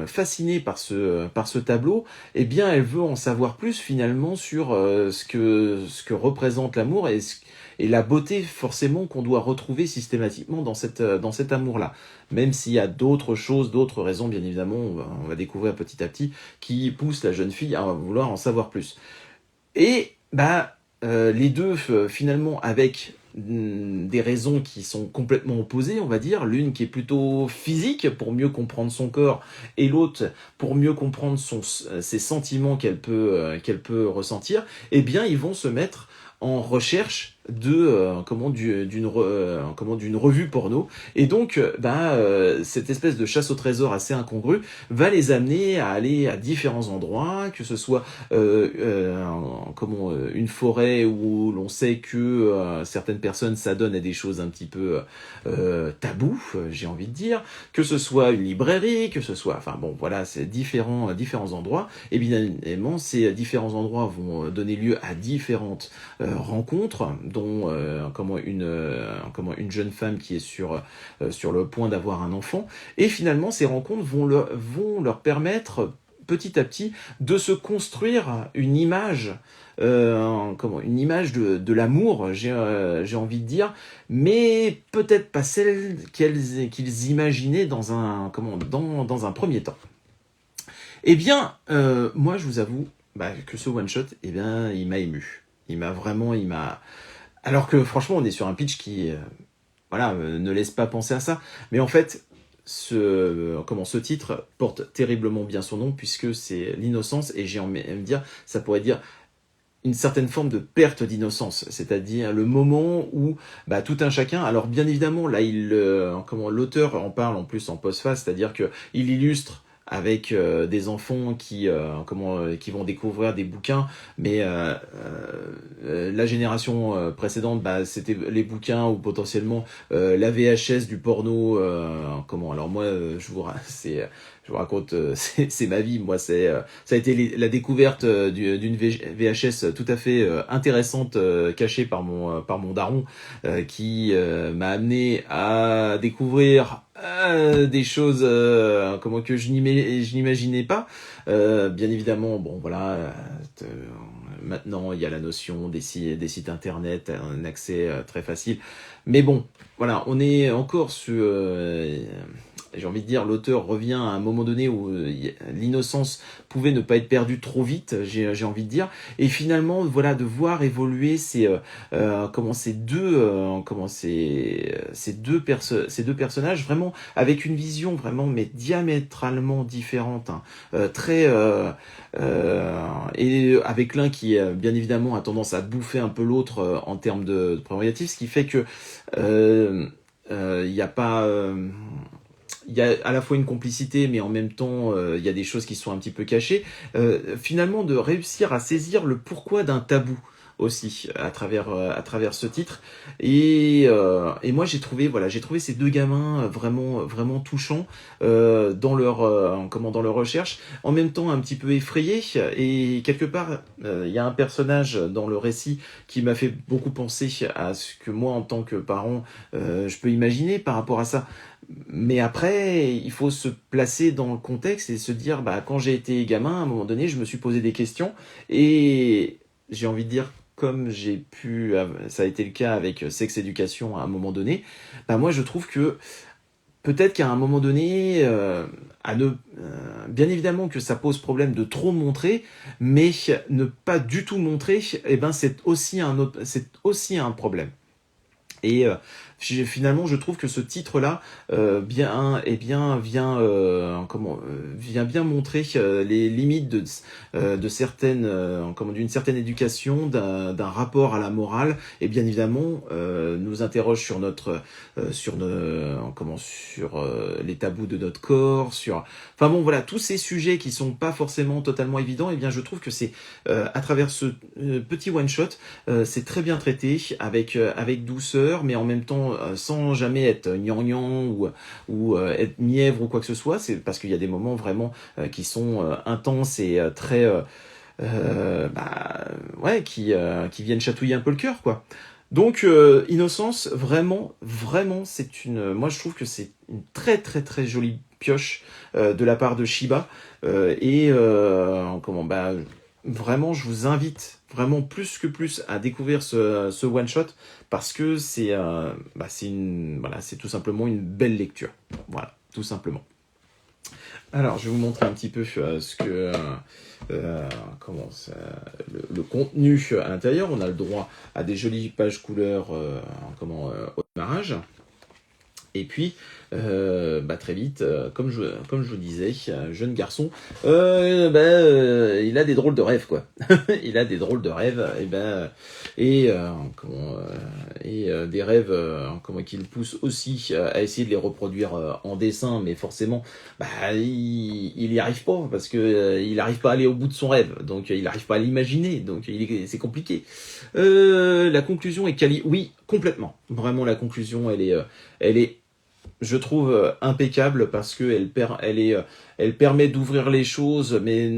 fascinée par ce tableau, eh bien elle veut en savoir plus finalement sur ce que représente l'amour et la beauté forcément qu'on doit retrouver systématiquement dans cet amour-là. Même s'il y a d'autres choses, d'autres raisons, bien évidemment, on va découvrir petit à petit, qui poussent la jeune fille à vouloir en savoir plus. Et les deux, finalement, avec des raisons qui sont complètement opposées, on va dire, l'une qui est plutôt physique pour mieux comprendre son corps et l'autre pour mieux comprendre ses sentiments qu'elle peut ressentir, eh bien ils vont se mettre en recherche d'une revue porno, et donc cette espèce de chasse au trésor assez incongrue va les amener à aller à différents endroits, que ce soit une forêt où l'on sait que certaines personnes s'adonnent à des choses un petit peu tabous, j'ai envie de dire, que ce soit une librairie, que ce soit, enfin bon voilà, c'est différents endroits, et bien évidemment ces différents endroits vont donner lieu à différentes rencontres, dont une jeune femme qui est sur le point d'avoir un enfant, et finalement ces rencontres vont leur permettre petit à petit de se construire une image de l'amour, j'ai envie de dire, mais peut-être pas celle qu'ils imaginaient dans un premier temps. Eh bien, moi je vous avoue que ce one shot, il m'a ému. Alors que franchement, on est sur un pitch qui, ne laisse pas penser à ça. Mais en fait, ce titre porte terriblement bien son nom, puisque c'est l'innocence, et j'ai envie de dire, ça pourrait dire une certaine forme de perte d'innocence, c'est-à-dire le moment où tout un chacun, alors bien évidemment, là, l'auteur en parle en plus en postface, c'est-à-dire que il illustre avec des enfants qui vont découvrir des bouquins, mais la génération précédente, c'était les bouquins ou potentiellement la VHS du porno. Alors moi, je vous raconte, c'est ma vie. Moi, ça a été la découverte d'une VHS tout à fait intéressante, cachée par mon daron, qui m'a amené à découvrir des choses que je n'imaginais pas. Bien évidemment, maintenant il y a la notion des sites internet, un accès très facile. Mais bon, voilà, on est encore sur... j'ai envie de dire, l'auteur revient à un moment donné où l'innocence pouvait ne pas être perdue trop vite, j'ai envie de dire, et finalement, voilà, de voir évoluer ces deux personnages, vraiment avec une vision vraiment mais diamétralement différente, et avec l'un qui bien évidemment a tendance à bouffer un peu l'autre en termes de prérogatives, ce qui fait que il y a à la fois une complicité, mais en même temps, il y a des choses qui sont un petit peu cachées. Finalement, de réussir à saisir le pourquoi d'un tabou aussi à travers ce titre. Et moi, j'ai trouvé ces deux gamins vraiment vraiment touchants dans leur recherche, en même temps un petit peu effrayés. Et quelque part, il y a un personnage dans le récit qui m'a fait beaucoup penser à ce que moi, en tant que parent, je peux imaginer par rapport à ça. Mais après, il faut se placer dans le contexte et se dire, quand j'ai été gamin, à un moment donné, je me suis posé des questions, et j'ai envie de dire, comme ça a été le cas avec Sex Education à un moment donné, moi je trouve que peut-être qu'à un moment donné, bien évidemment que ça pose problème de trop montrer, mais ne pas du tout montrer, c'est aussi un problème. Et finalement, je trouve que ce titre-là vient bien montrer les limites d'une certaine éducation, d'un rapport à la morale, et bien évidemment nous interroge sur les tabous de notre corps, tous ces sujets qui sont pas forcément totalement évidents. Et bien, je trouve que c'est à travers ce petit one shot, c'est très bien traité avec douceur, mais en même temps sans jamais être gnangnan ou être mièvre ou quoi que ce soit. C'est parce qu'il y a des moments vraiment qui sont intenses et très qui viennent chatouiller un peu le cœur, quoi. Donc Innocence, vraiment moi je trouve que c'est une très très très jolie pioche de la part de Shiba, vraiment, je vous invite vraiment plus que plus à découvrir ce one shot parce que c'est tout simplement une belle lecture. Voilà, tout simplement. Alors, je vais vous montrer un petit peu ce que comment ça, le contenu à l'intérieur. On a le droit à des jolies pages couleurs au démarrage. Et puis, très vite, comme je vous disais, jeune garçon, il a des drôles de rêves, quoi. Il a des drôles de rêves, des rêves, qui le poussent aussi à essayer de les reproduire en dessin, mais forcément, il y arrive pas parce que il n'arrive pas à aller au bout de son rêve, donc il n'arrive pas à l'imaginer, donc c'est compliqué. La conclusion est oui, complètement. Vraiment, la conclusion, elle est je trouve impeccable parce que elle permet d'ouvrir les choses, mais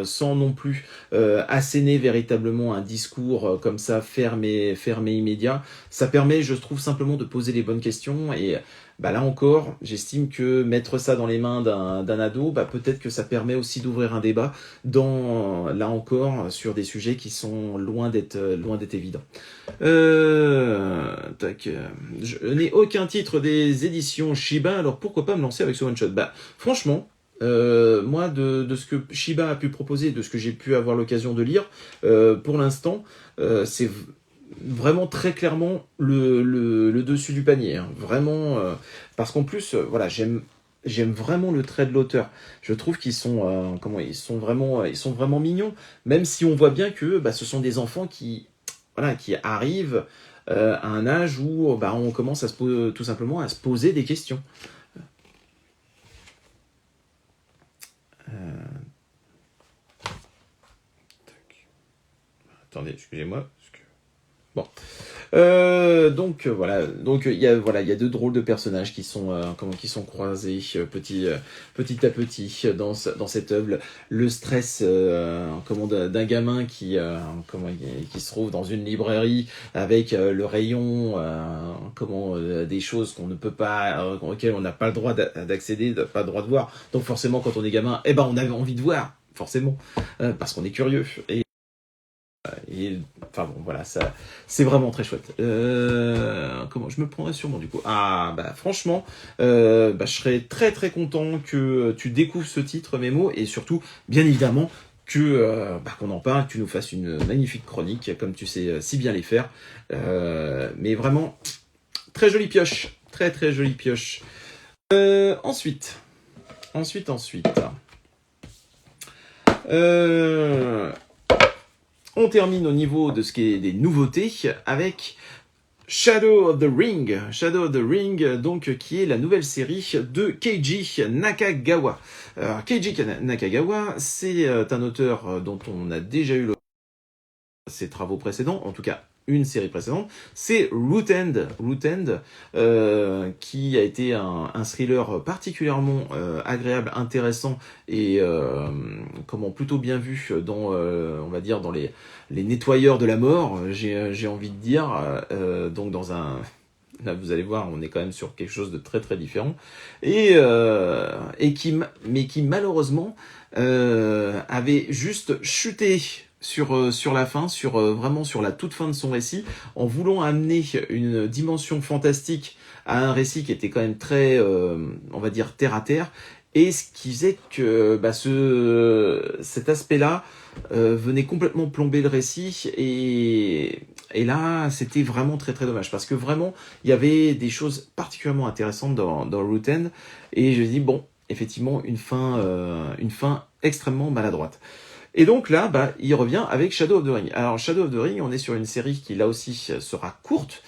sans non plus asséner véritablement un discours comme ça fermé immédiat. Ça permet, je trouve, simplement de poser les bonnes questions et là encore, j'estime que mettre ça dans les mains d'un ado, peut-être que ça permet aussi d'ouvrir un débat là encore, sur des sujets qui sont loin d'être évidents. Je n'ai aucun titre des éditions Shiba, alors pourquoi pas me lancer avec ce one-shot? Franchement, moi, de ce que Shiba a pu proposer, de ce que j'ai pu avoir l'occasion de lire, pour l'instant, c'est vraiment très clairement le dessus du panier. Hein. Vraiment, parce qu'en plus, j'aime vraiment le trait de l'auteur. Je trouve qu'ils sont ils sont vraiment mignons, même si on voit bien que ce sont des enfants qui arrivent à un âge où on commence tout simplement à se poser des questions. Attendez, excusez-moi. Bon. Donc il y a deux drôles de personnages qui sont croisés petit à petit dans cette œuvre. Le stress d'un gamin qui se trouve dans une librairie avec le rayon des choses qu'on ne peut pas auxquelles on n'a pas le droit d'accéder, pas le droit de voir. Donc forcément quand on est gamin, on avait envie de voir forcément parce qu'on est curieux ça, c'est vraiment très chouette. Comment je me prendrais sûrement du coup? Franchement, je serais très très content que tu découvres ce titre, Mémo, et surtout, bien évidemment, qu'on en parle, que tu nous fasses une magnifique chronique, comme tu sais si bien les faire. Mais vraiment, très jolie pioche, très très jolie pioche. Ensuite. On termine au niveau de ce qui est des nouveautés avec Shadow of the Ring, donc qui est la nouvelle série de Keiji Nakagawa. Alors, Keiji Nakagawa, c'est un auteur dont on a déjà eu ses travaux précédents, en tout cas une série précédente, c'est Root End, qui a été un thriller particulièrement agréable, intéressant et plutôt bien vu dans on va dire dans les nettoyeurs de la mort, j'ai envie de dire, donc dans un là, vous allez voir, on est quand même sur quelque chose de très très différent et qui malheureusement avait juste chuté sur la fin, vraiment sur la toute fin de son récit, en voulant amener une dimension fantastique à un récit qui était quand même très, on va dire, terre à terre, et ce qui faisait que cet aspect-là venait complètement plomber le récit, et là, c'était vraiment très très dommage, parce que vraiment, il y avait des choses particulièrement intéressantes dans Root End, et je me dis, bon, effectivement, une fin extrêmement maladroite. Et donc là, il revient avec Shadow of the Ring. Alors Shadow of the Ring, on est sur une série qui là aussi sera courte,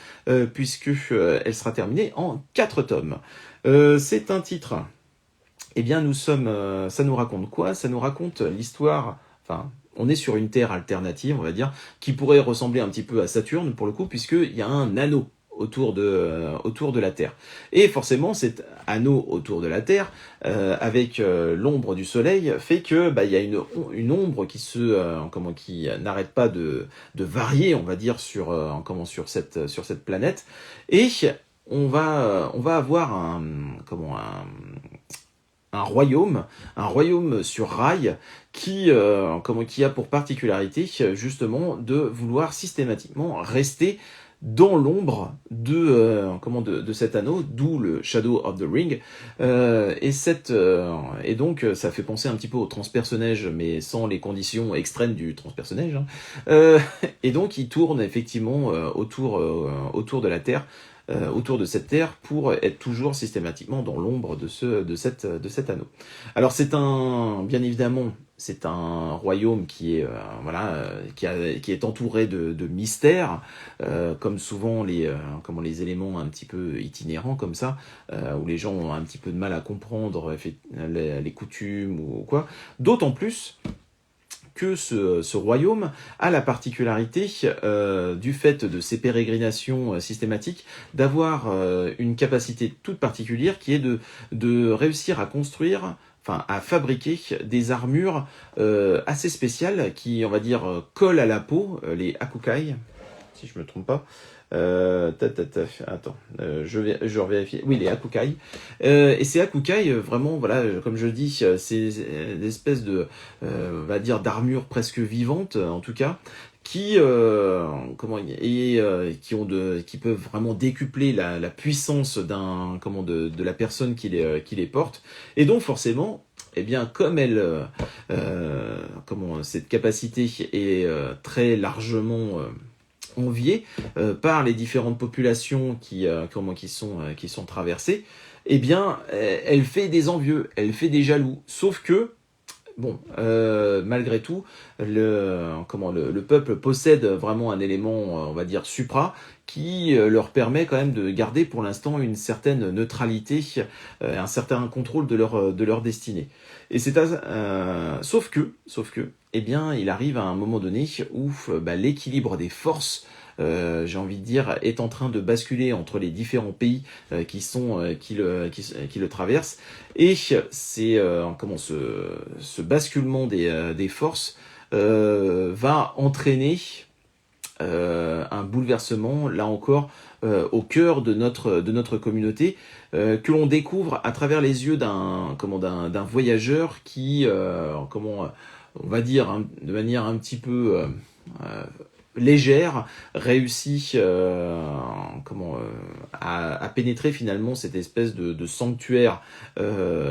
puisque elle sera terminée en 4 tomes. C'est un titre. Eh bien, ça nous raconte quoi? Ça nous raconte l'histoire. Enfin, on est sur une Terre alternative, on va dire, qui pourrait ressembler un petit peu à Saturne pour le coup, puisqu'il y a un anneau autour de la Terre. Et forcément, cet anneau autour de la Terre, avec l'ombre du Soleil, fait que il y a une ombre qui n'arrête pas de varier, on va dire, sur cette planète. Et on va avoir un un royaume sur rail qui a pour particularité justement de vouloir systématiquement rester dans l'ombre de cet anneau, d'où le Shadow of the Ring, et donc ça fait penser un petit peu au transpersonnage, mais sans les conditions extrêmes du transpersonnage, hein. Et donc il tourne effectivement autour de la Terre, autour de cette terre, pour être toujours systématiquement dans l'ombre de cet anneau. Alors bien évidemment, c'est un royaume qui est qui est entouré de mystères, comme souvent les éléments un petit peu itinérants comme ça, où les gens ont un petit peu de mal à comprendre les coutumes ou quoi. D'autant plus que ce royaume a la particularité, du fait de ses pérégrinations systématiques, d'avoir une capacité toute particulière qui est de réussir à construire, enfin à fabriquer des armures assez spéciales qui, on va dire, collent à la peau, les Hakukai, si je me trompe pas. Attends, je revérifie. Oui, les Hakukai. Et ces Hakukai, vraiment, voilà, comme je dis, c'est des espèces de, on va dire, d'armures presque vivantes, en tout cas, qui qui peuvent vraiment décupler la puissance de la personne qui les porte. Et donc forcément, eh bien, comme cette capacité est très largement enviée par les différentes populations qui sont traversées, eh bien, elle fait des envieux, elle fait des jaloux. Sauf que, bon, malgré tout, le peuple possède vraiment un élément, on va dire, supra, qui leur permet quand même de garder pour l'instant une certaine neutralité, un certain contrôle de leur destinée. Et sauf que, eh bien, il arrive à un moment donné où l'équilibre des forces, j'ai envie de dire, est en train de basculer entre les différents pays qui le traversent, et c'est ce basculement des forces va entraîner un bouleversement, là encore, au cœur de notre communauté, que l'on découvre à travers les yeux d'un voyageur qui, on va dire, hein, de manière un petit peu légère, réussit à pénétrer finalement cette espèce de sanctuaire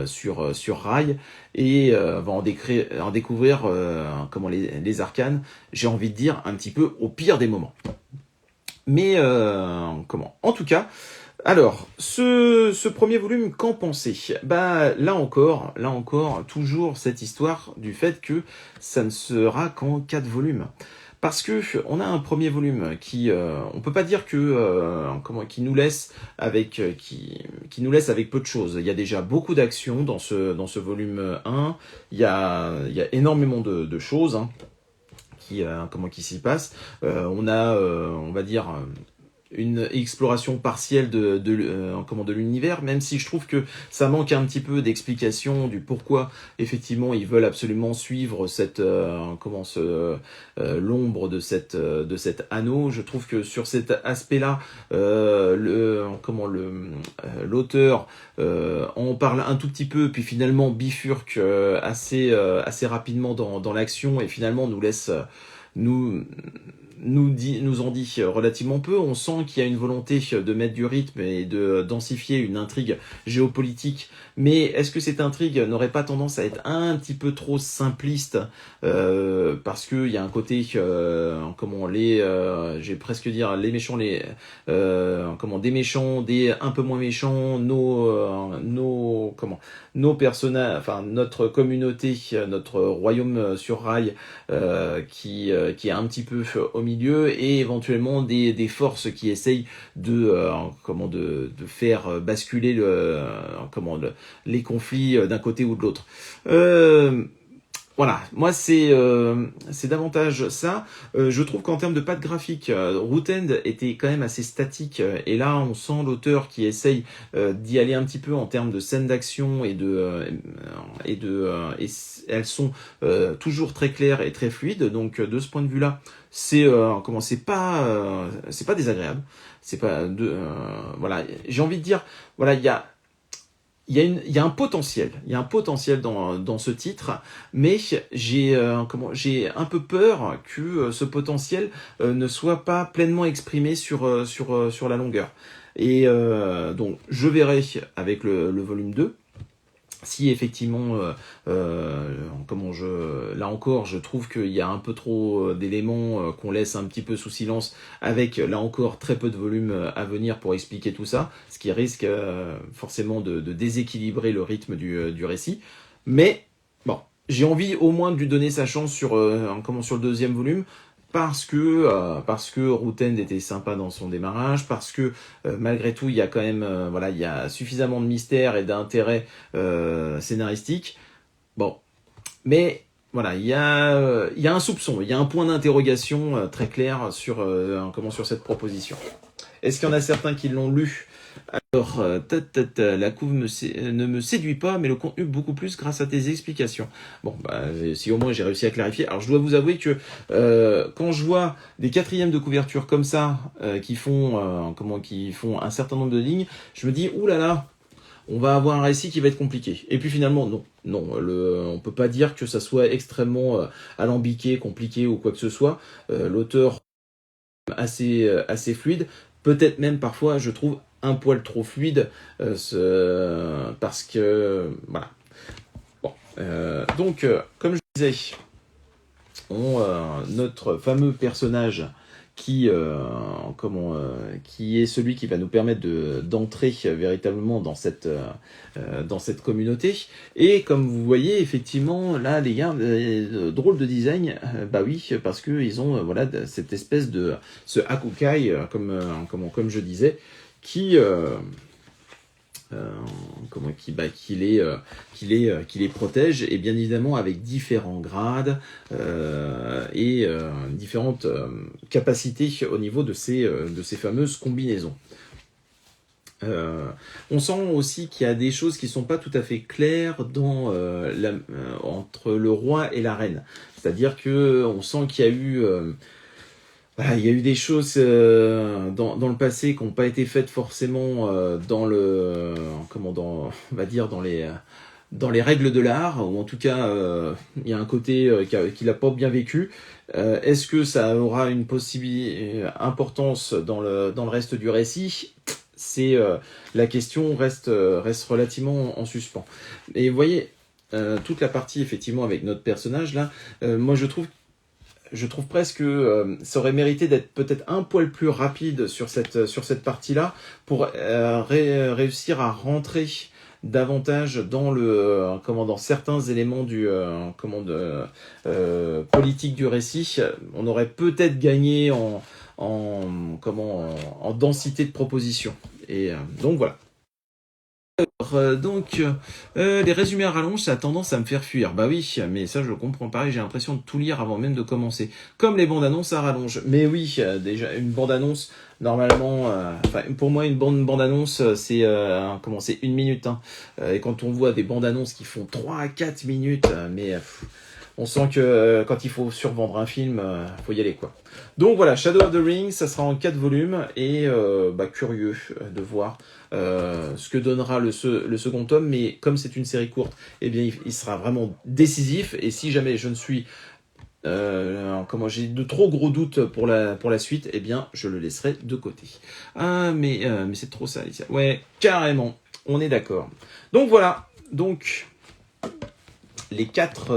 sur rail, et va en découvrir les arcanes, j'ai envie de dire, un petit peu au pire des moments. Mais en tout cas, alors, ce premier volume, qu'en penser? Là encore, toujours cette histoire du fait que ça ne sera qu'en 4 volumes. Parce que on a un premier volume qui, on peut pas dire que qui nous laisse avec peu de choses. Il y a déjà beaucoup d'actions dans ce volume 1. Il y a énormément de choses, hein, qui s'y passent. On a, on va dire, une exploration partielle de l'univers, même si je trouve que ça manque un petit peu d'explication du pourquoi effectivement ils veulent absolument suivre l'ombre de cet anneau. Je trouve que sur cet aspect-là, l'auteur en parle un tout petit peu, puis finalement bifurque assez rapidement dans l'action, et finalement nous laisse nous en dit relativement peu. On sent qu'il y a une volonté de mettre du rythme et de densifier une intrigue géopolitique, mais est-ce que cette intrigue n'aurait pas tendance à être un petit peu trop simpliste, parce que il y a un côté j'ai presque dire les méchants, des méchants, des un peu moins méchants, nos personnages, enfin notre communauté, notre royaume sur rail, qui est un petit peu au milieu, et éventuellement des forces qui essayent de faire basculer les conflits d'un côté ou de l'autre. Voilà, moi c'est davantage ça. Je trouve qu'en termes de patte graphique, Root-End était quand même assez statique, et là on sent l'auteur qui essaye d'y aller un petit peu en termes de scènes d'action, et elles sont toujours très claires et très fluides. Donc de ce point de vue-là, c'est pas désagréable. C'est pas voilà, j'ai envie de dire, voilà, il y a il y a un potentiel. Il y a un potentiel dans ce titre, mais j'ai un peu peur que ce potentiel ne soit pas pleinement exprimé sur la longueur. Et donc, je verrai avec le volume 2 si effectivement, là encore, je trouve qu'il y a un peu trop d'éléments qu'on laisse un petit peu sous silence, avec là encore très peu de volume à venir pour expliquer tout ça, ce qui risque forcément de déséquilibrer le rythme du récit. Mais bon, j'ai envie au moins de lui donner sa chance sur le deuxième volume. Parce que Rootend était sympa dans son démarrage, parce que malgré tout il y a quand même il y a suffisamment de mystère et d'intérêt scénaristique. Bon, mais voilà, il y a un soupçon, il y a un point d'interrogation très clair sur cette proposition. Est-ce qu'il y en a certains qui l'ont lu? Alors, la couve ne me séduit pas, mais le contenu beaucoup plus grâce à tes explications. Bon, si au moins j'ai réussi à clarifier. Alors, je dois vous avouer que quand je vois des quatrièmes de couverture comme ça, qui font un certain nombre de lignes, je me dis, oulala, on va avoir un récit qui va être compliqué. Et puis finalement, non, on peut pas dire que ça soit extrêmement alambiqué, compliqué ou quoi que ce soit. L'auteur assez fluide, peut-être même parfois, je trouve un poil trop fluide, parce que voilà. Bon, donc, comme je disais, notre fameux personnage qui est celui qui va nous permettre d'entrer véritablement dans cette communauté. Et comme vous voyez, effectivement, là, les gars, drôle de design, bah oui, parce que ils ont cette espèce de ce hakukai, comme je disais, qui qui les protège, et bien évidemment avec différents grades et différentes capacités au niveau de ces fameuses combinaisons. On sent aussi qu'il y a des choses qui sont pas tout à fait claires entre le roi et la reine. C'est-à-dire que on sent qu'il y a eu il y a eu des choses dans le passé qui n'ont pas été faites forcément on va dire dans les règles de l'art, ou en tout cas il y a un côté qu'il n'a pas bien vécu. Est-ce que ça aura une importance dans le reste du récit? C'est la question reste relativement en suspens. Et vous voyez, toute la partie effectivement avec notre personnage là, moi je trouve presque que ça aurait mérité d'être peut-être un poil plus rapide sur cette partie-là, pour réussir à rentrer davantage dans certains éléments politique du récit. On aurait peut-être gagné en densité de propositions. Et donc voilà. Les résumés à rallonge, ça a tendance à me faire fuir. Bah oui, mais ça je le comprends. Pareil, j'ai l'impression de tout lire avant même de commencer. Comme les bandes annonces à rallonge. Mais oui, déjà une bande annonce, normalement, pour moi une bande annonce, c'est 1 minute. Hein. Et quand on voit des bandes annonces qui font 3 à 4 minutes, on sent que quand il faut survendre un film, faut y aller quoi. Donc voilà, Shadow of the Ring, ça sera en 4 volumes, et curieux de voir ce que donnera le second tome, mais comme c'est une série courte, eh bien il sera vraiment décisif, et si jamais je ne suis j'ai de trop gros doutes pour la suite, eh bien je le laisserai de côté. Ah mais c'est trop ça, Alicia. Ouais, carrément, on est d'accord. Donc voilà, les quatre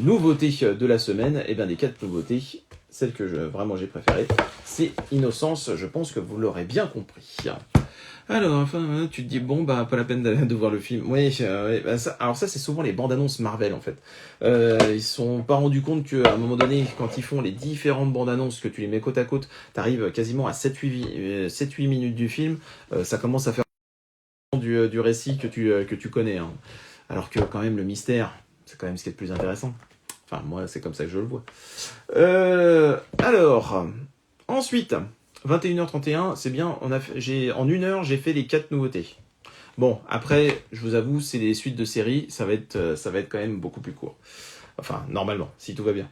nouveautés de la semaine, et bien des 4 nouveautés, celle que j'ai préférée, c'est Innocence. Je pense que vous l'aurez bien compris. Alors, tu te dis, bon, pas la peine de voir le film. Oui, ça c'est souvent les bandes annonces Marvel, en fait. Ils se sont pas rendus compte qu'à un moment donné, quand ils font les différentes bandes annonces, que tu les mets côte à côte, t'arrives quasiment à 7-8 minutes du film, ça commence à faire du récit que tu connais. Hein. Alors que quand même le mystère, c'est quand même ce qui est le plus intéressant. Enfin, moi, c'est comme ça que je le vois. Alors, ensuite, 21h31, c'est bien, en 1 heure, j'ai fait les 4 nouveautés. Bon, après, je vous avoue, c'est des suites de séries, ça va être quand même beaucoup plus court. Enfin, normalement, si tout va bien.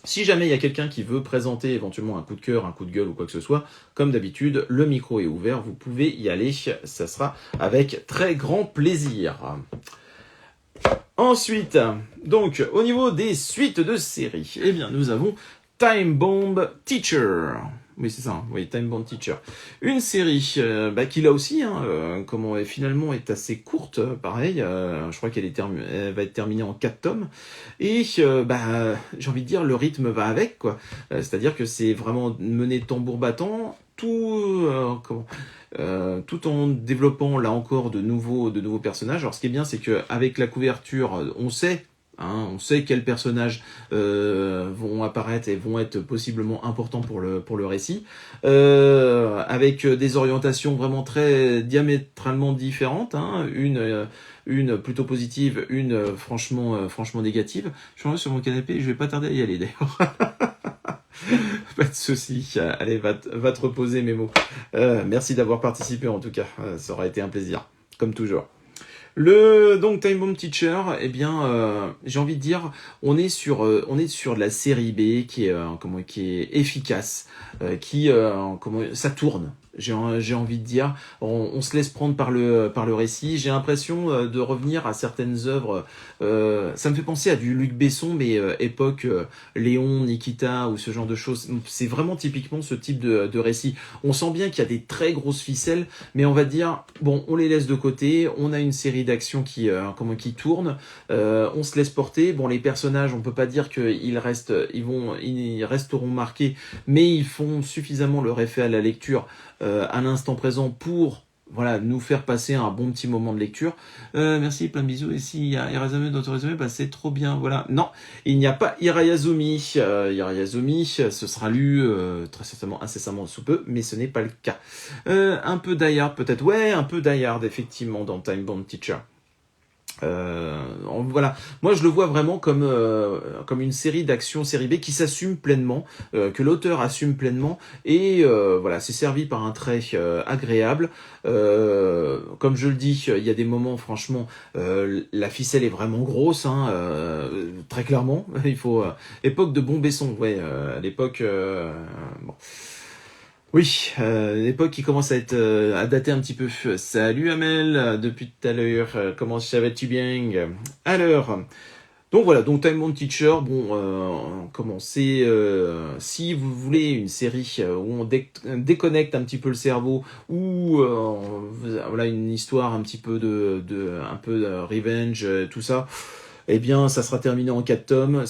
Si jamais il y a quelqu'un qui veut présenter éventuellement un coup de cœur, un coup de gueule ou quoi que ce soit, comme d'habitude, le micro est ouvert, vous pouvez y aller, ça sera avec très grand plaisir. Ensuite, donc, au niveau des suites de séries, eh bien, nous avons Time Bomb Teacher. Oui, c'est ça, oui, Time Bomb Teacher. Une série qui là aussi, finalement est assez courte, pareil. Je crois elle va être terminée en 4 tomes. Et j'ai envie de dire, le rythme va avec, quoi. C'est-à-dire que c'est vraiment mené tambour battant, tout en développant là encore de nouveaux personnages. Alors ce qui est bien, c'est que avec la couverture, on sait quels personnages vont apparaître et vont être possiblement importants pour le récit, avec des orientations vraiment très diamétralement différentes, hein, une plutôt positive, une franchement négative. Je suis sur mon canapé, je vais pas tarder à y aller d'ailleurs. Pas de souci. Allez, va te reposer, Mémo. Merci d'avoir participé en tout cas. Ça aura été un plaisir, comme toujours. Donc Time Bomb Teacher, eh bien, j'ai envie de dire, on est sur de la série B qui est efficace, ça tourne. J'ai envie de dire, on se laisse prendre par le récit. J'ai l'impression de revenir à certaines œuvres. Ça me fait penser à du Luc Besson, mais époque Léon, Nikita ou ce genre de choses. C'est vraiment typiquement ce type de récit. On sent bien qu'il y a des très grosses ficelles, mais on va dire, bon, on les laisse de côté. On a une série d'actions qui tourne. On se laisse porter. Bon, les personnages, on peut pas dire qu'ils resteront marqués, mais ils font suffisamment leur effet à la lecture à l'instant présent pour nous faire passer un bon petit moment de lecture. Merci, plein de bisous. Et s'il y a Irazumi dans ton résumé, c'est trop bien. Voilà. Non, il n'y a pas Hirayazumi. Hirayazumi, ce sera lu très certainement incessamment sous peu, mais ce n'est pas le cas. Un peu Die Hard peut-être. Ouais, un peu Die Hard effectivement dans Time Bomb Teacher. Moi je le vois vraiment comme une série d'actions série B qui s'assume pleinement, que l'auteur assume pleinement, et c'est servi par un trait agréable. Comme je le dis, il y a des moments franchement la ficelle est vraiment grosse, très clairement. Il faut époque de bon Besson, à l'époque bon. Oui, l'époque qui commence à dater un petit peu. Salut Amel, depuis tout à l'heure, comment ça va-tu bien? Alors, donc Time Bomb Teacher, si vous voulez une série où on déconnecte un petit peu le cerveau, ou une histoire un petit peu un peu de revenge, tout ça. Eh bien, ça sera terminé en 4 tomes.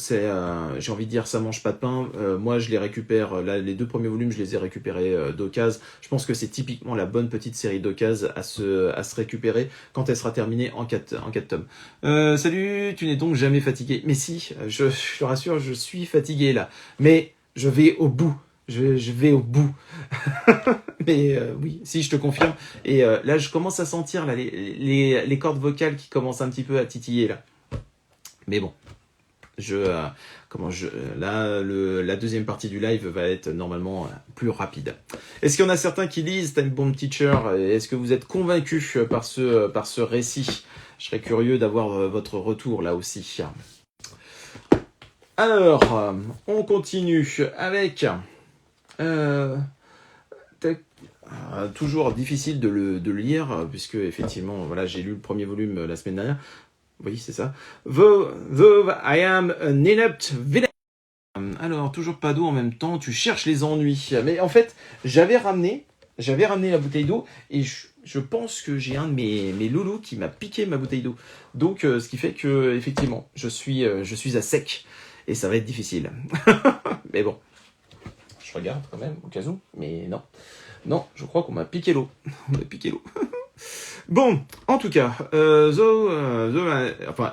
J'ai envie de dire, ça mange pas de pain. Moi, je les récupère. Là, les 2 premiers volumes, je les ai récupérés d'occasion. Je pense que c'est typiquement la bonne petite série d'occasion à se récupérer quand elle sera terminée en 4 tomes. Salut, tu n'es donc jamais fatigué? Mais si, je te rassure, je suis fatigué là. Mais je vais au bout. Je vais au bout. Mais oui, si, je te confirme. Et là, je commence à sentir là, les cordes vocales qui commencent un petit peu à titiller là. Mais bon, la deuxième partie du live va être normalement plus rapide. Est-ce qu'il y en a certains qui lisent Time Bomb Teacher? Est-ce que vous êtes convaincus par ce récit? Je serais curieux d'avoir votre retour là aussi. Alors, on continue avec... toujours difficile de le lire, puisque effectivement, j'ai lu le premier volume la semaine dernière. Oui, c'est ça. Though I am an inept villain. Alors, toujours pas d'eau en même temps, tu cherches les ennuis. Mais en fait, j'avais ramené la bouteille d'eau, et je pense que j'ai un de mes loulous qui m'a piqué ma bouteille d'eau. Donc, ce qui fait que, effectivement, je suis à sec, et ça va être difficile. Mais bon, je regarde quand même, au cas où, mais non. Non, je crois qu'on m'a piqué l'eau. On m'a piqué l'eau. Bon, en tout cas,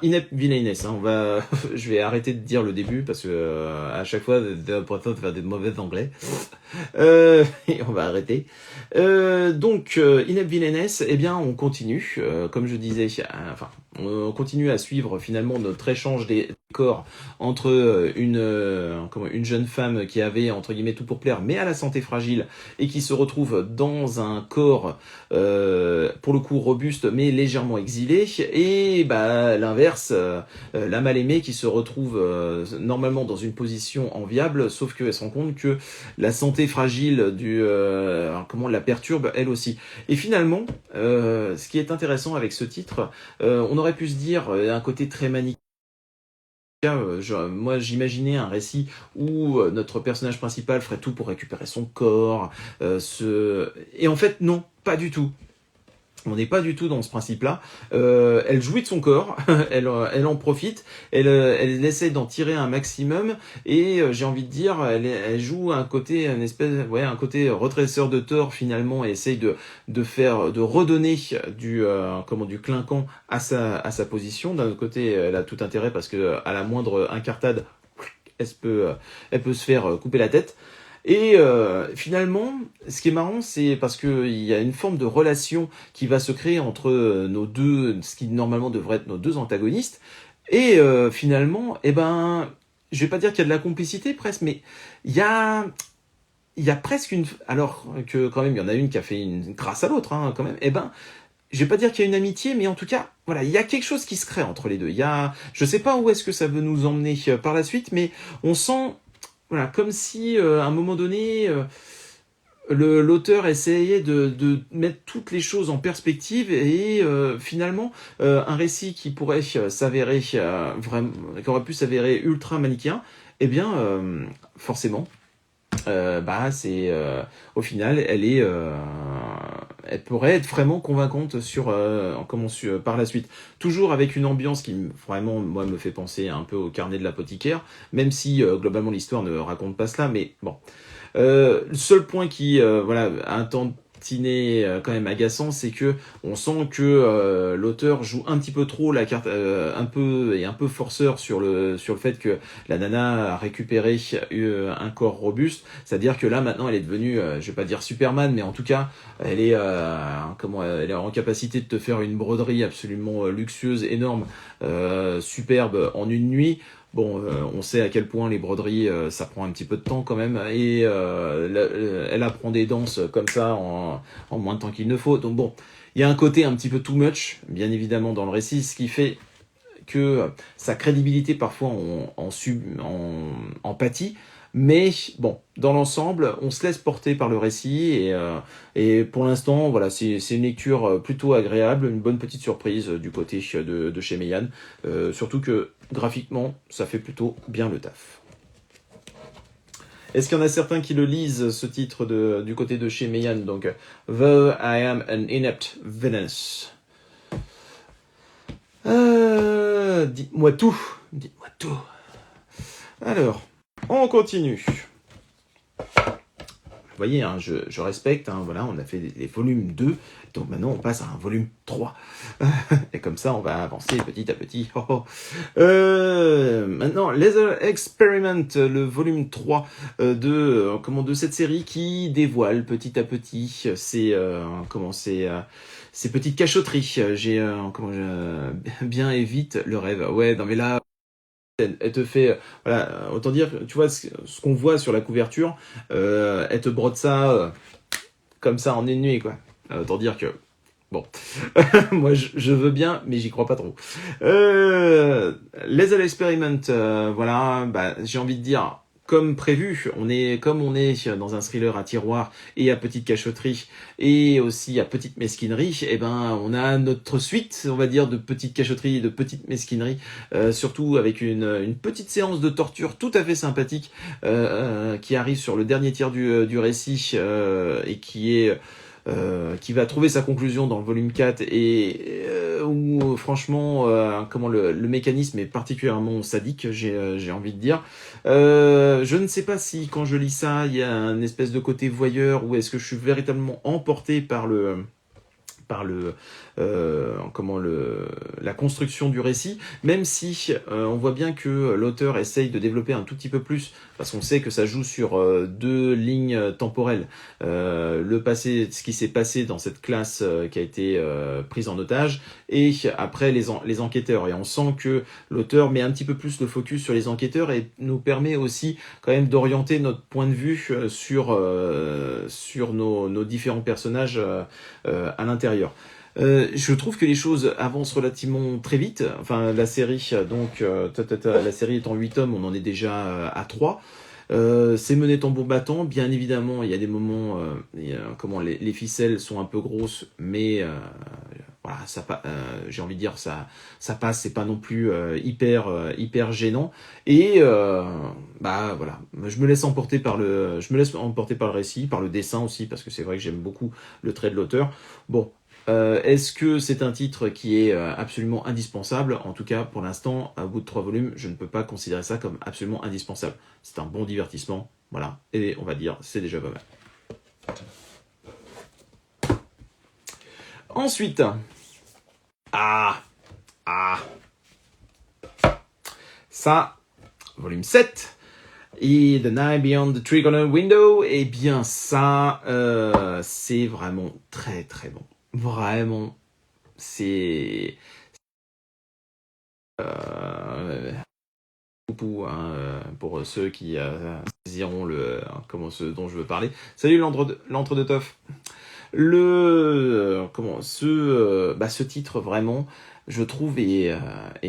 Inept Villainess, je vais arrêter de dire le début parce que à chaque fois, pour de faire des mauvais anglais, et on va arrêter. Donc, Inept Villainess, eh bien, on continue, comme je disais, on continue à suivre finalement notre échange des corps entre une jeune femme qui avait entre guillemets tout pour plaire mais à la santé fragile et qui se retrouve dans un corps pour le coup robuste mais légèrement exilé, et bah l'inverse, la mal aimée qui se retrouve normalement dans une position enviable, sauf qu'elle se rend compte que la santé fragile comment la perturbe elle aussi. Et finalement, ce qui est intéressant avec ce titre, on aurait pu se dire un côté très manichéen. Moi, j'imaginais un récit où notre personnage principal ferait tout pour récupérer son corps. Et en fait, non, pas du tout. On n'est pas du tout dans ce principe-là. Elle jouit de son corps, elle en profite, elle essaie d'en tirer un maximum, et j'ai envie de dire, elle joue un côté, un côté redresseur de tort finalement, et essaye de redonner du clinquant à sa position. D'un autre côté, elle a tout intérêt parce que à la moindre incartade, elle peut se faire couper la tête. Et finalement, ce qui est marrant, c'est parce qu'il y a une forme de relation qui va se créer entre nos deux, ce qui normalement devrait être nos deux antagonistes. Et finalement, je vais pas dire qu'il y a de la complicité presque, mais il y a presque une... Alors que quand même, il y en a une qui a fait une grâce à l'autre, hein, quand même. Je vais pas dire qu'il y a une amitié, mais en tout cas, voilà, il y a quelque chose qui se crée entre les deux. Je sais pas où est-ce que ça veut nous emmener par la suite, mais on sent... Voilà, comme si à un moment donné, l'auteur essayait de mettre toutes les choses en perspective, et finalement, un récit qui pourrait s'avérer vraiment, qui aurait pu s'avérer ultra manichéen, eh bien, forcément, c'est au final, elle pourrait être vraiment convaincante par la suite. Toujours avec une ambiance qui vraiment moi me fait penser un peu au Carnet de l'apothicaire, même si globalement l'histoire ne raconte pas cela, mais bon. Le seul point qui a un tantinet quand même agaçant, c'est que on sent que l'auteur joue un petit peu trop la carte, un peu forceur sur le fait que la nana a récupéré un corps robuste. C'est-à-dire que là maintenant elle est devenue, je vais pas dire Superman, mais en tout cas elle est elle est en capacité de te faire une broderie absolument luxueuse, énorme, superbe en une nuit. Bon, on sait à quel point les broderies, ça prend un petit peu de temps quand même, et elle apprend des danses comme ça en moins de temps qu'il ne faut. Donc bon, il y a un côté un petit peu too much, bien évidemment, dans le récit, ce qui fait que sa crédibilité parfois en pâtit. Mais bon, dans l'ensemble, on se laisse porter par le récit, et pour l'instant, voilà, c'est une lecture plutôt agréable, une bonne petite surprise du côté de chez Meian. Surtout que graphiquement, ça fait plutôt bien le taf. Est-ce qu'il y en a certains qui le lisent, ce titre du côté de chez Meian, donc Though I am an inept villainess. Dites-moi tout. Dites-moi tout. Alors, on continue. Vous voyez, hein, je respecte, hein, voilà, on a fait les volumes 2, donc maintenant on passe à un volume 3. Et comme ça, on va avancer petit à petit. Maintenant, Laser Experiment, le volume 3 de cette série qui dévoile petit à petit ces petites cachotteries. Bien évite le rêve. Ouais, non mais là... Elle te fait, voilà, autant dire, tu vois, ce qu'on voit sur la couverture, elle te brode ça comme ça en une nuit, quoi. Autant dire que, bon, moi je veux bien, mais j'y crois pas trop. Lethal Experiment, voilà, j'ai envie de dire, comme prévu, on est dans un thriller à tiroir et à petite cachotterie et aussi à petite mesquinerie, on a notre suite, on va dire, de petites cachotteries et de petites mesquineries, surtout avec une petite séance de torture tout à fait sympathique qui arrive sur le dernier tiers du récit et qui va trouver sa conclusion dans le volume 4 et où franchement le mécanisme est particulièrement sadique, j'ai envie de dire. Je ne sais pas si quand je lis ça il y a un espèce de côté voyeur, ou est-ce que je suis véritablement emporté par la construction du récit, même si on voit bien que l'auteur essaye de développer un tout petit peu plus, parce qu'on sait que ça joue sur deux lignes temporelles. Le passé, ce qui s'est passé dans cette classe qui a été prise en otage, et après les enquêteurs. Et on sent que l'auteur met un petit peu plus le focus sur les enquêteurs et nous permet aussi quand même d'orienter notre point de vue sur nos différents personnages à l'intérieur. Je trouve que les choses avancent relativement très vite. Enfin, la série, donc, la série est en 8 tomes, on en est déjà à 3. C'est mené tambour battant, bien évidemment, il y a des moments, les ficelles sont un peu grosses, mais voilà, j'ai envie de dire, ça passe, c'est pas non plus hyper gênant. Et voilà, je me laisse emporter par le récit, par le dessin aussi, parce que c'est vrai que j'aime beaucoup le trait de l'auteur. Bon. Est-ce que c'est un titre qui est absolument indispensable? En tout cas, pour l'instant, à bout de 3 volumes, je ne peux pas considérer ça comme absolument indispensable. C'est un bon divertissement, voilà, et on va dire, c'est déjà pas mal. Ensuite, ça, volume 7, et The Night Beyond the Trigonal Window, eh bien ça, c'est vraiment très très bon. Vraiment, c'est pour ceux qui saisiront ce dont je veux parler. Salut l'entre de Toff. Ce titre vraiment, je trouve est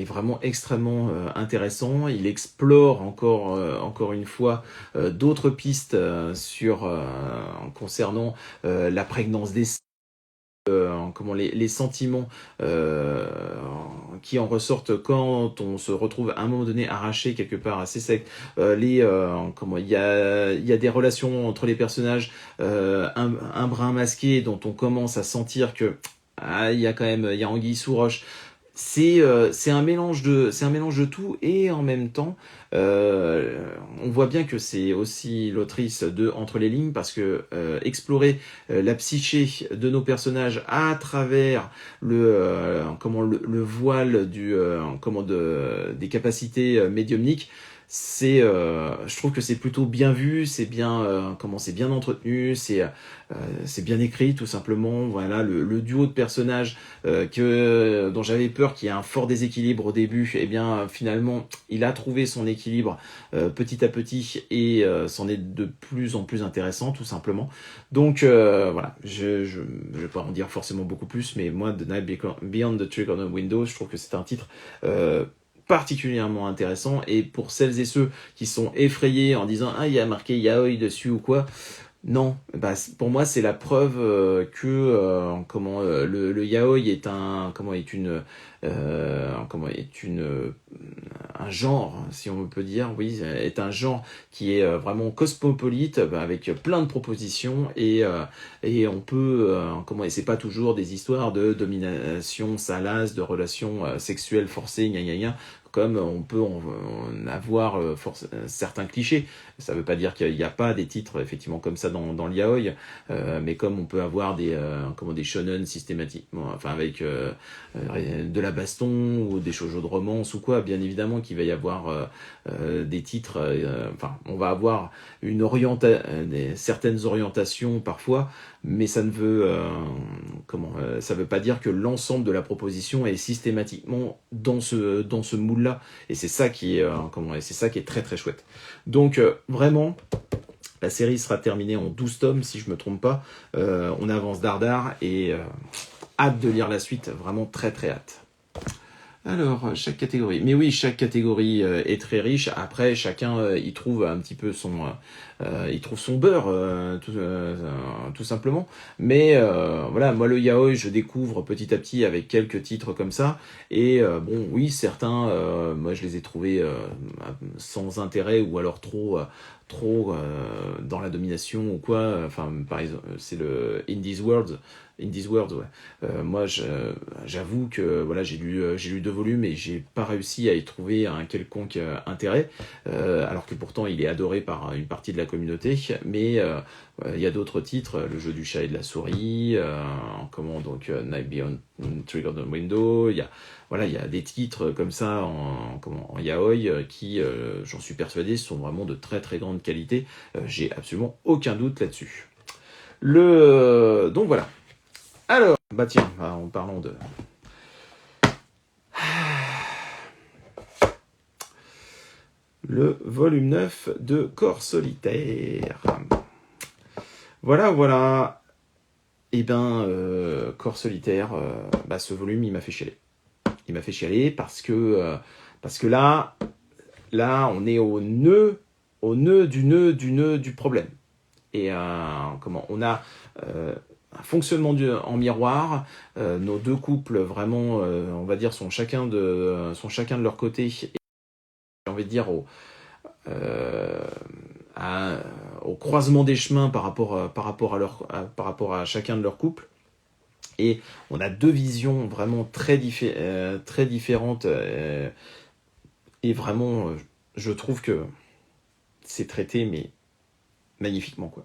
vraiment extrêmement intéressant. Il explore encore une fois d'autres pistes concernant la prégnance des les sentiments qui en ressortent quand on se retrouve à un moment donné arraché quelque part assez sec. Il y a des relations entre les personnages, un brin masqué dont on commence à sentir que il y a anguille sous roche. C'est un mélange de tout, et en même temps on voit bien que c'est aussi l'autrice de Entre les lignes, parce que explorer la psyché de nos personnages à travers le voile des capacités médiumniques, je trouve que c'est plutôt bien vu, c'est bien entretenu, c'est bien écrit tout simplement. Voilà, le duo de personnages dont j'avais peur qu'il y ait un fort déséquilibre au début, et bien finalement il a trouvé son équilibre petit à petit, et c'en est de plus en plus intéressant tout simplement. Donc voilà, je vais pas en dire forcément beaucoup plus, mais moi The Night Beyond the Trigonal Window, je trouve que c'est un titre particulièrement intéressant, et pour celles et ceux qui sont effrayés en disant il y a marqué yaoi dessus ou quoi, non, pour moi c'est la preuve que le yaoi est un genre, si on peut dire, oui, est un genre qui est vraiment cosmopolite, avec plein de propositions, et on peut et c'est pas toujours des histoires de domination salace, de relations sexuelles forcées, gna gna gna, comme on peut en avoir certains clichés. Ça veut pas dire qu'il n'y a pas des titres effectivement comme ça dans le yaoi, mais comme on peut avoir des shonen systématiquement, enfin avec de la baston ou des shoujo de romance ou quoi, bien évidemment qu'il va y avoir des titres, on va avoir certaines orientations parfois, mais ça ne veut ça veut pas dire que l'ensemble de la proposition est systématiquement dans ce moule-là, et c'est ça qui est très très chouette. Donc vraiment, la série sera terminée en 12 tomes si je me trompe pas. On avance dardard, et hâte de lire la suite, vraiment très très hâte. Alors, chaque catégorie. Mais oui, chaque catégorie est très riche. Après, chacun y trouve un petit peu il trouve son beurre, tout simplement. Mais voilà, moi le yaoi, je découvre petit à petit avec quelques titres comme ça. Et bon, oui, certains, moi je les ai trouvés sans intérêt, ou alors trop dans la domination ou quoi. Enfin, par exemple, c'est le In This World. In This World, ouais. Moi, j'avoue que voilà, j'ai lu 2 volumes et j'ai pas réussi à y trouver un quelconque intérêt, alors que pourtant il est adoré par une partie de la communauté. Mais il y a d'autres titres, Le jeu du chat et de la souris, Night Beyond Triggered Window. Il y a des titres comme ça en yaoi qui, j'en suis persuadé, sont vraiment de très très grande qualité. J'ai absolument aucun doute là-dessus. Donc voilà. Alors, bah tiens, en parlant de... Le volume 9 de Corps Solitaire. Voilà. Et Corps Solitaire, ce volume, il m'a fait chialer. Il m'a fait chialer parce que là, on est au nœud du problème. Et on a un fonctionnement en miroir. Nos 2 couples vraiment, on va dire, sont chacun de leur côté. Et j'ai envie de dire au croisement des chemins par rapport à chacun de leurs couples. Et on a 2 visions vraiment très différentes. Et vraiment, je trouve que c'est traité, mais magnifiquement, quoi.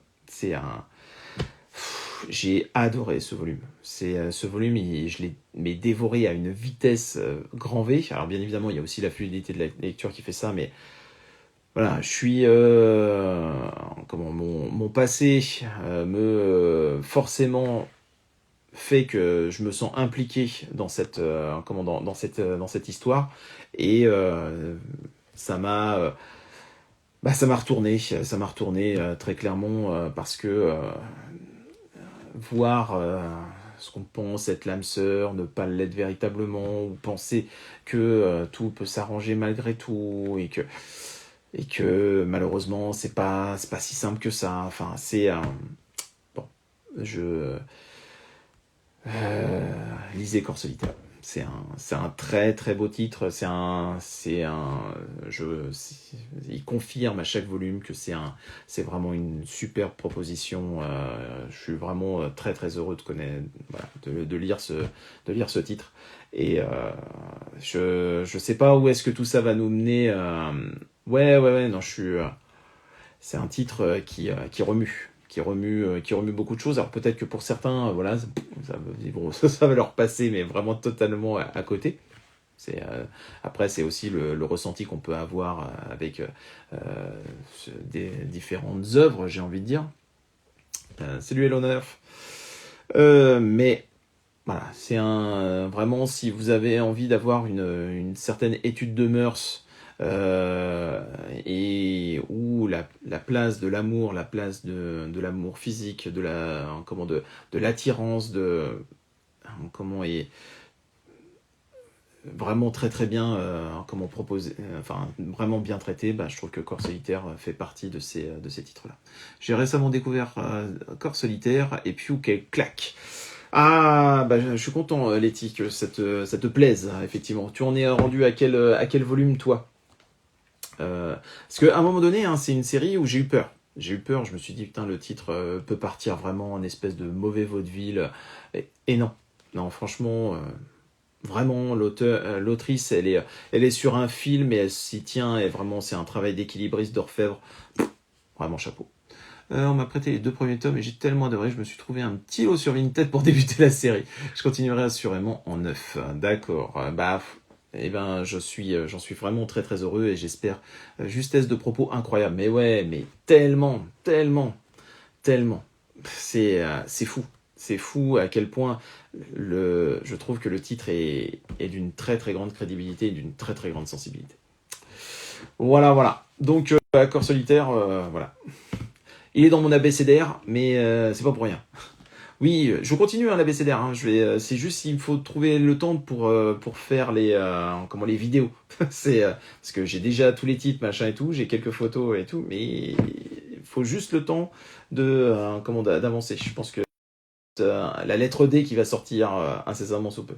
J'ai adoré ce volume. Ce volume, je l'ai dévoré à une vitesse grand V. Alors bien évidemment, il y a aussi la fluidité de la lecture qui fait ça, mais voilà, je suis mon passé forcément fait que je me sens impliqué dans cette histoire, et ça m'a retourné très clairement, parce que voir ce qu'on pense être l'âme sœur, ne pas l'être véritablement, ou penser que tout peut s'arranger malgré tout, et que malheureusement c'est pas si simple que ça. Enfin, c'est lisez Corps Solitaire. C'est un très très beau titre. Il confirme à chaque volume que c'est vraiment une superbe proposition. Je suis vraiment très très heureux de lire ce titre. Et je sais pas où est-ce que tout ça va nous mener. Ouais, non, c'est un titre qui remue. Qui remue beaucoup de choses. Alors peut-être que pour certains, voilà, ça va leur passer, mais vraiment totalement à côté. Après, c'est aussi le ressenti qu'on peut avoir avec des différentes œuvres, j'ai envie de dire. Salut Hello Neuf. Mais voilà, c'est vraiment, si vous avez envie d'avoir une certaine étude de mœurs, et où la place de l'amour, la place de l'amour physique, de l'attirance, est vraiment très très bien proposer, vraiment bien traité. Je trouve que Corps Solitaire fait partie de ces titres-là. J'ai récemment découvert Corps Solitaire, et puis quel claque. Je suis content, Letty, que ça te plaise, effectivement. Tu en es rendu à quel volume, toi? Parce qu'à un moment donné, c'est une série où j'ai eu peur. Je me suis dit, putain, le titre peut partir vraiment en espèce de mauvais vaudeville. Et non. Non, franchement, vraiment, l'autrice, elle est sur un film et elle s'y tient. Et vraiment, c'est un travail d'équilibriste d'orfèvre. Vraiment, chapeau. On m'a prêté les 2 premiers tomes et j'ai tellement adoré, je me suis trouvé un petit lot sur Vinted pour débuter la série. Je continuerai assurément en 9. D'accord. J'en suis vraiment très très heureux, et j'espère justesse de propos incroyable. Mais ouais, mais tellement. C'est fou. C'est fou à quel point je trouve que le titre est d'une très très grande crédibilité et d'une très très grande sensibilité. Voilà. Donc, Corps Solitaire, voilà. Il est dans mon abécédaire, mais c'est pas pour rien. Oui, je continue l'abécédaire. C'est juste qu'il faut trouver le temps pour faire les vidéos. Parce que j'ai déjà tous les titres, machin et tout, j'ai quelques photos et tout, mais il faut juste le temps d'avancer. Je pense que la lettre D qui va sortir incessamment sous peu.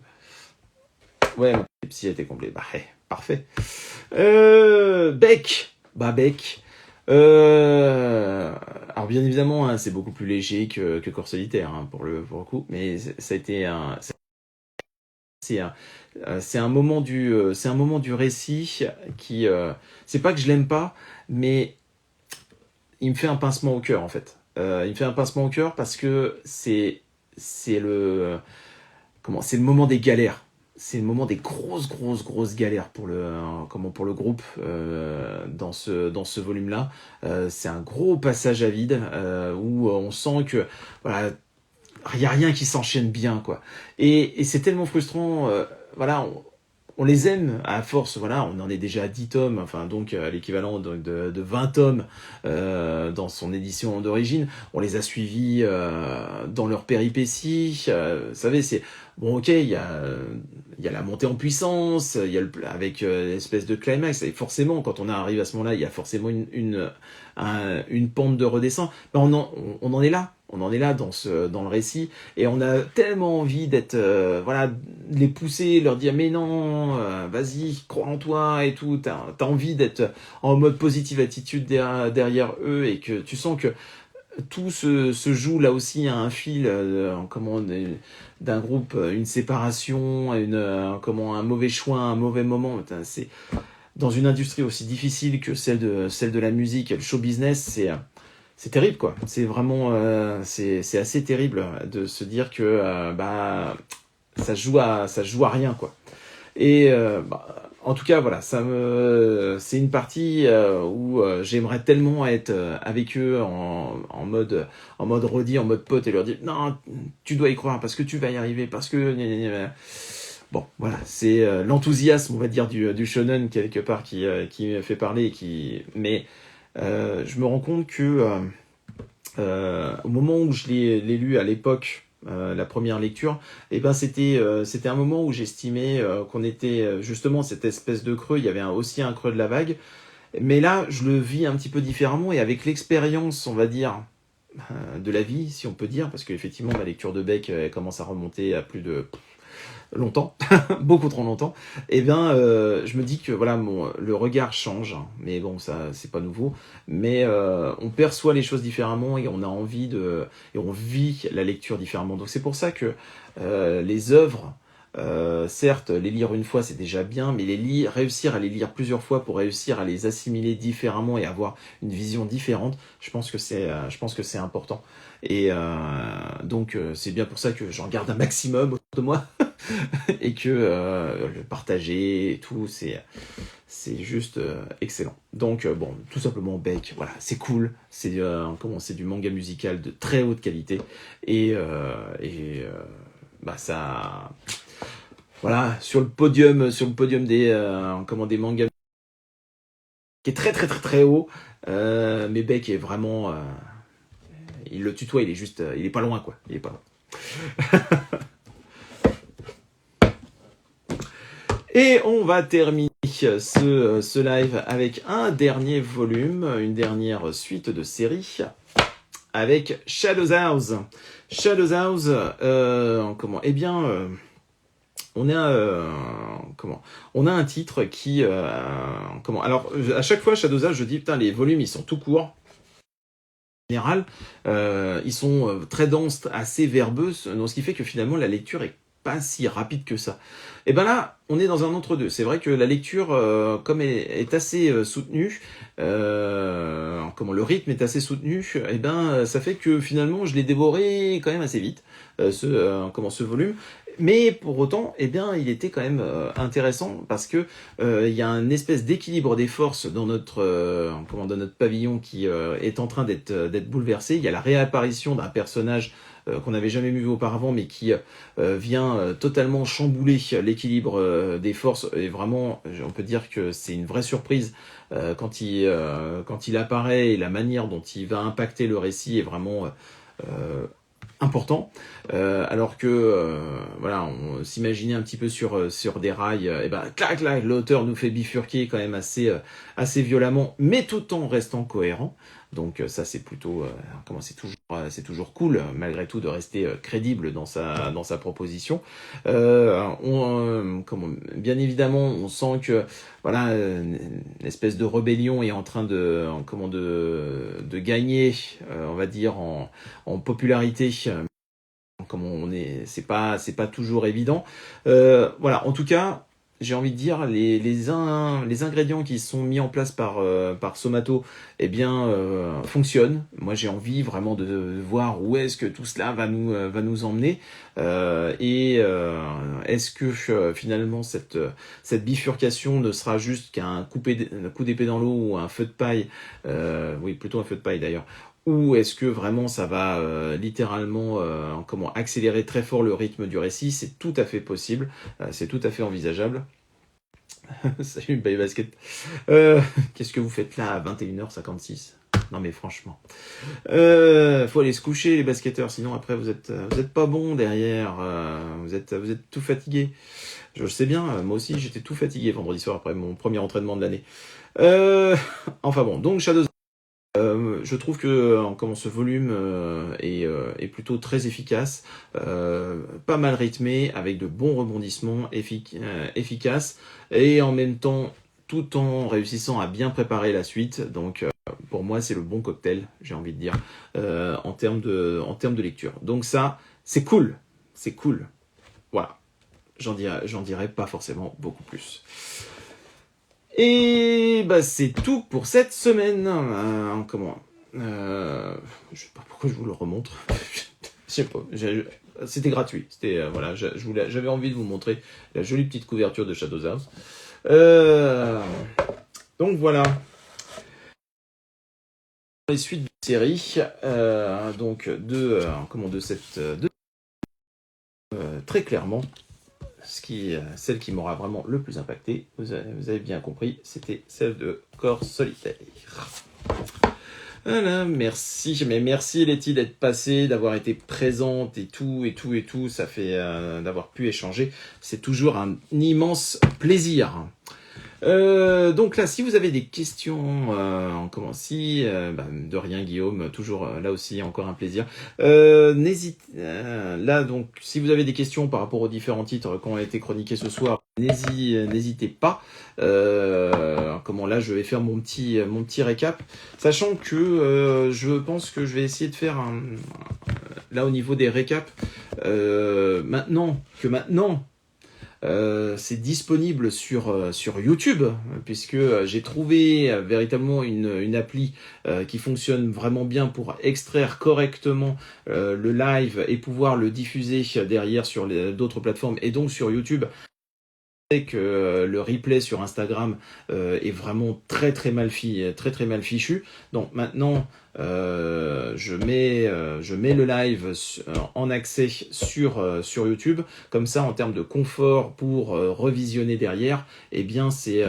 Ouais, mon psy a été complet. Parfait. Beck. Alors bien évidemment, hein, c'est beaucoup plus léger que Corps Solitaire, hein, pour le coup, mais ça a été c'est un, c'est un moment du récit qui, c'est pas que je l'aime pas, mais il me fait un pincement au cœur en fait. Il me fait un pincement au cœur parce que c'est le c'est le moment des galères. C'est le moment des grosses galères pour pour le groupe dans ce volume-là. C'est un gros passage à vide où on sent que voilà, il y a rien qui s'enchaîne bien quoi. Et c'est tellement frustrant. Voilà, on les aime à force, voilà, on en est déjà à 10 tomes, enfin donc l'équivalent de 20 tomes dans son édition d'origine. On les a suivis dans leurs péripéties. Vous savez, c'est bon, ok, il y a la montée en puissance, il y a avec l'espèce de climax. Et forcément, quand on arrive à ce moment-là, il y a forcément une pente de redescente. Mais on en est là. On en est là dans le récit et on a tellement envie d'être voilà, de les pousser, leur dire mais non, vas-y, crois en toi et tout. T'as envie d'être en mode positive attitude derrière eux et que tu sens que tout se joue là aussi à un fil d'un groupe, une séparation, un mauvais choix, un mauvais moment. C'est dans une industrie aussi difficile que celle de la musique, le show business, c'est terrible quoi. C'est vraiment c'est assez terrible de se dire que bah ça se joue à rien quoi. Et en tout cas voilà, c'est une partie où j'aimerais tellement être avec eux en mode redit, en mode pote et leur dire non, tu dois y croire parce que tu vas y arriver parce que bon voilà, c'est l'enthousiasme on va dire du shonen quelque part qui me fait parler mais je me rends compte que au moment où je l'ai lu à l'époque, la première lecture, et ben c'était un moment où j'estimais qu'on était justement cette espèce de creux. Il y avait aussi un creux de la vague, mais là je le vis un petit peu différemment et avec l'expérience, on va dire, de la vie, si on peut dire, parce qu'effectivement ma lecture de Beck elle commence à remonter à plus de longtemps, beaucoup trop longtemps, et bien je me dis que voilà, le regard change, hein, mais bon, ça c'est pas nouveau, mais on perçoit les choses différemment et on a envie et on vit la lecture différemment. Donc c'est pour ça que les œuvres, certes, les lire une fois c'est déjà bien, mais réussir à les lire plusieurs fois pour réussir à les assimiler différemment et avoir une vision différente, je pense que c'est important. Et donc c'est bien pour ça que j'en garde un maximum autour de moi et que le partager et tout, c'est juste excellent. Donc bon, tout simplement Beck, voilà, c'est cool, c'est du manga musical de très haute qualité bah ça, voilà, sur le podium des mangas qui est très très très très haut, mais Beck est vraiment, il le tutoie, il est juste, il est pas loin quoi, il est pas loin. Et on va terminer ce live avec un dernier volume, une dernière suite de série, avec Shadows House. Shadows House, eh bien, on a un titre qui, alors à chaque fois Shadows House, je dis putain, les volumes ils sont tout courts. En général, ils sont très denses, assez verbeux, donc ce qui fait que finalement la lecture est pas si rapide que ça. Et ben là, on est dans un entre-deux. C'est vrai que la lecture, comme elle est assez soutenue, le rythme est assez soutenu, et ben ça fait que finalement je l'ai dévoré quand même assez vite, ce volume. Mais pour autant, eh bien, il était quand même intéressant parce que il y a une espèce d'équilibre des forces dans notre pavillon qui est en train d'être bouleversé. Il y a la réapparition d'un personnage qu'on n'avait jamais vu auparavant, mais qui vient totalement chambouler l'équilibre des forces. Et vraiment, on peut dire que c'est une vraie surprise quand il apparaît et la manière dont il va impacter le récit est vraiment important, alors que voilà, on s'imaginait un petit peu sur des rails, et ben clac, l'auteur nous fait bifurquer quand même assez violemment, mais tout en restant cohérent. Donc ça c'est plutôt c'est toujours cool malgré tout de rester crédible dans sa proposition. Bien évidemment, on sent que voilà une espèce de rébellion est en train de gagner, on va dire en popularité. C'est pas toujours évident. Voilà, en tout cas, j'ai envie de dire les ingrédients qui sont mis en place par Somato, eh bien, fonctionnent. Moi, j'ai envie vraiment de voir où est-ce que tout cela va nous emmener. Est-ce que finalement cette bifurcation ne sera juste qu'un coup d'épée dans l'eau ou un feu de paille, oui, plutôt un feu de paille d'ailleurs, ou est-ce que vraiment ça va littéralement accélérer très fort le rythme du récit? C'est tout à fait possible, c'est tout à fait envisageable. Salut Baby Basket. Qu'est-ce que vous faites là à 21h56? Non mais franchement. Faut aller se coucher les basketteurs, sinon après vous êtes pas bon derrière, vous êtes tout fatigué. Je le sais bien, moi aussi j'étais tout fatigué vendredi soir après mon premier entraînement de l'année. Enfin bon, donc Shadows. Je trouve que ce volume est plutôt très efficace, pas mal rythmé, avec de bons rebondissements efficaces, et en même temps, tout en réussissant à bien préparer la suite. Donc, pour moi, c'est le bon cocktail, j'ai envie de dire, en termes de lecture. Donc ça, c'est cool, c'est cool. Voilà, j'en dirais pas forcément beaucoup plus. Et bah c'est tout pour cette semaine. Je sais pas pourquoi je vous le remontre. Je sais pas. C'était gratuit. C'était voilà. J'avais envie de vous montrer la jolie petite couverture de Shadows House. Donc voilà. Les suites de série. Donc très clairement. Celle qui m'aura vraiment le plus impacté, vous avez bien compris, c'était celle de Corps Solitaire. Voilà, merci, mais merci Letty d'être passée, d'avoir été présente et tout, ça fait d'avoir pu échanger, c'est toujours un immense plaisir. Donc là, si vous avez des questions, de rien Guillaume, toujours là aussi encore un plaisir. Là donc, si vous avez des questions par rapport aux différents titres qui ont été chroniqués ce soir, n'hésitez pas. Là, je vais faire mon petit récap, sachant que je pense que je vais essayer de faire là au niveau des récaps, maintenant. C'est disponible sur YouTube, puisque j'ai trouvé véritablement une appli qui fonctionne vraiment bien pour extraire correctement le live et pouvoir le diffuser derrière sur d'autres plateformes et donc sur YouTube. Que le replay sur Instagram est vraiment très très mal fichu. Donc maintenant je mets le live en accès sur YouTube, comme ça en termes de confort pour revisionner derrière, eh bien c'est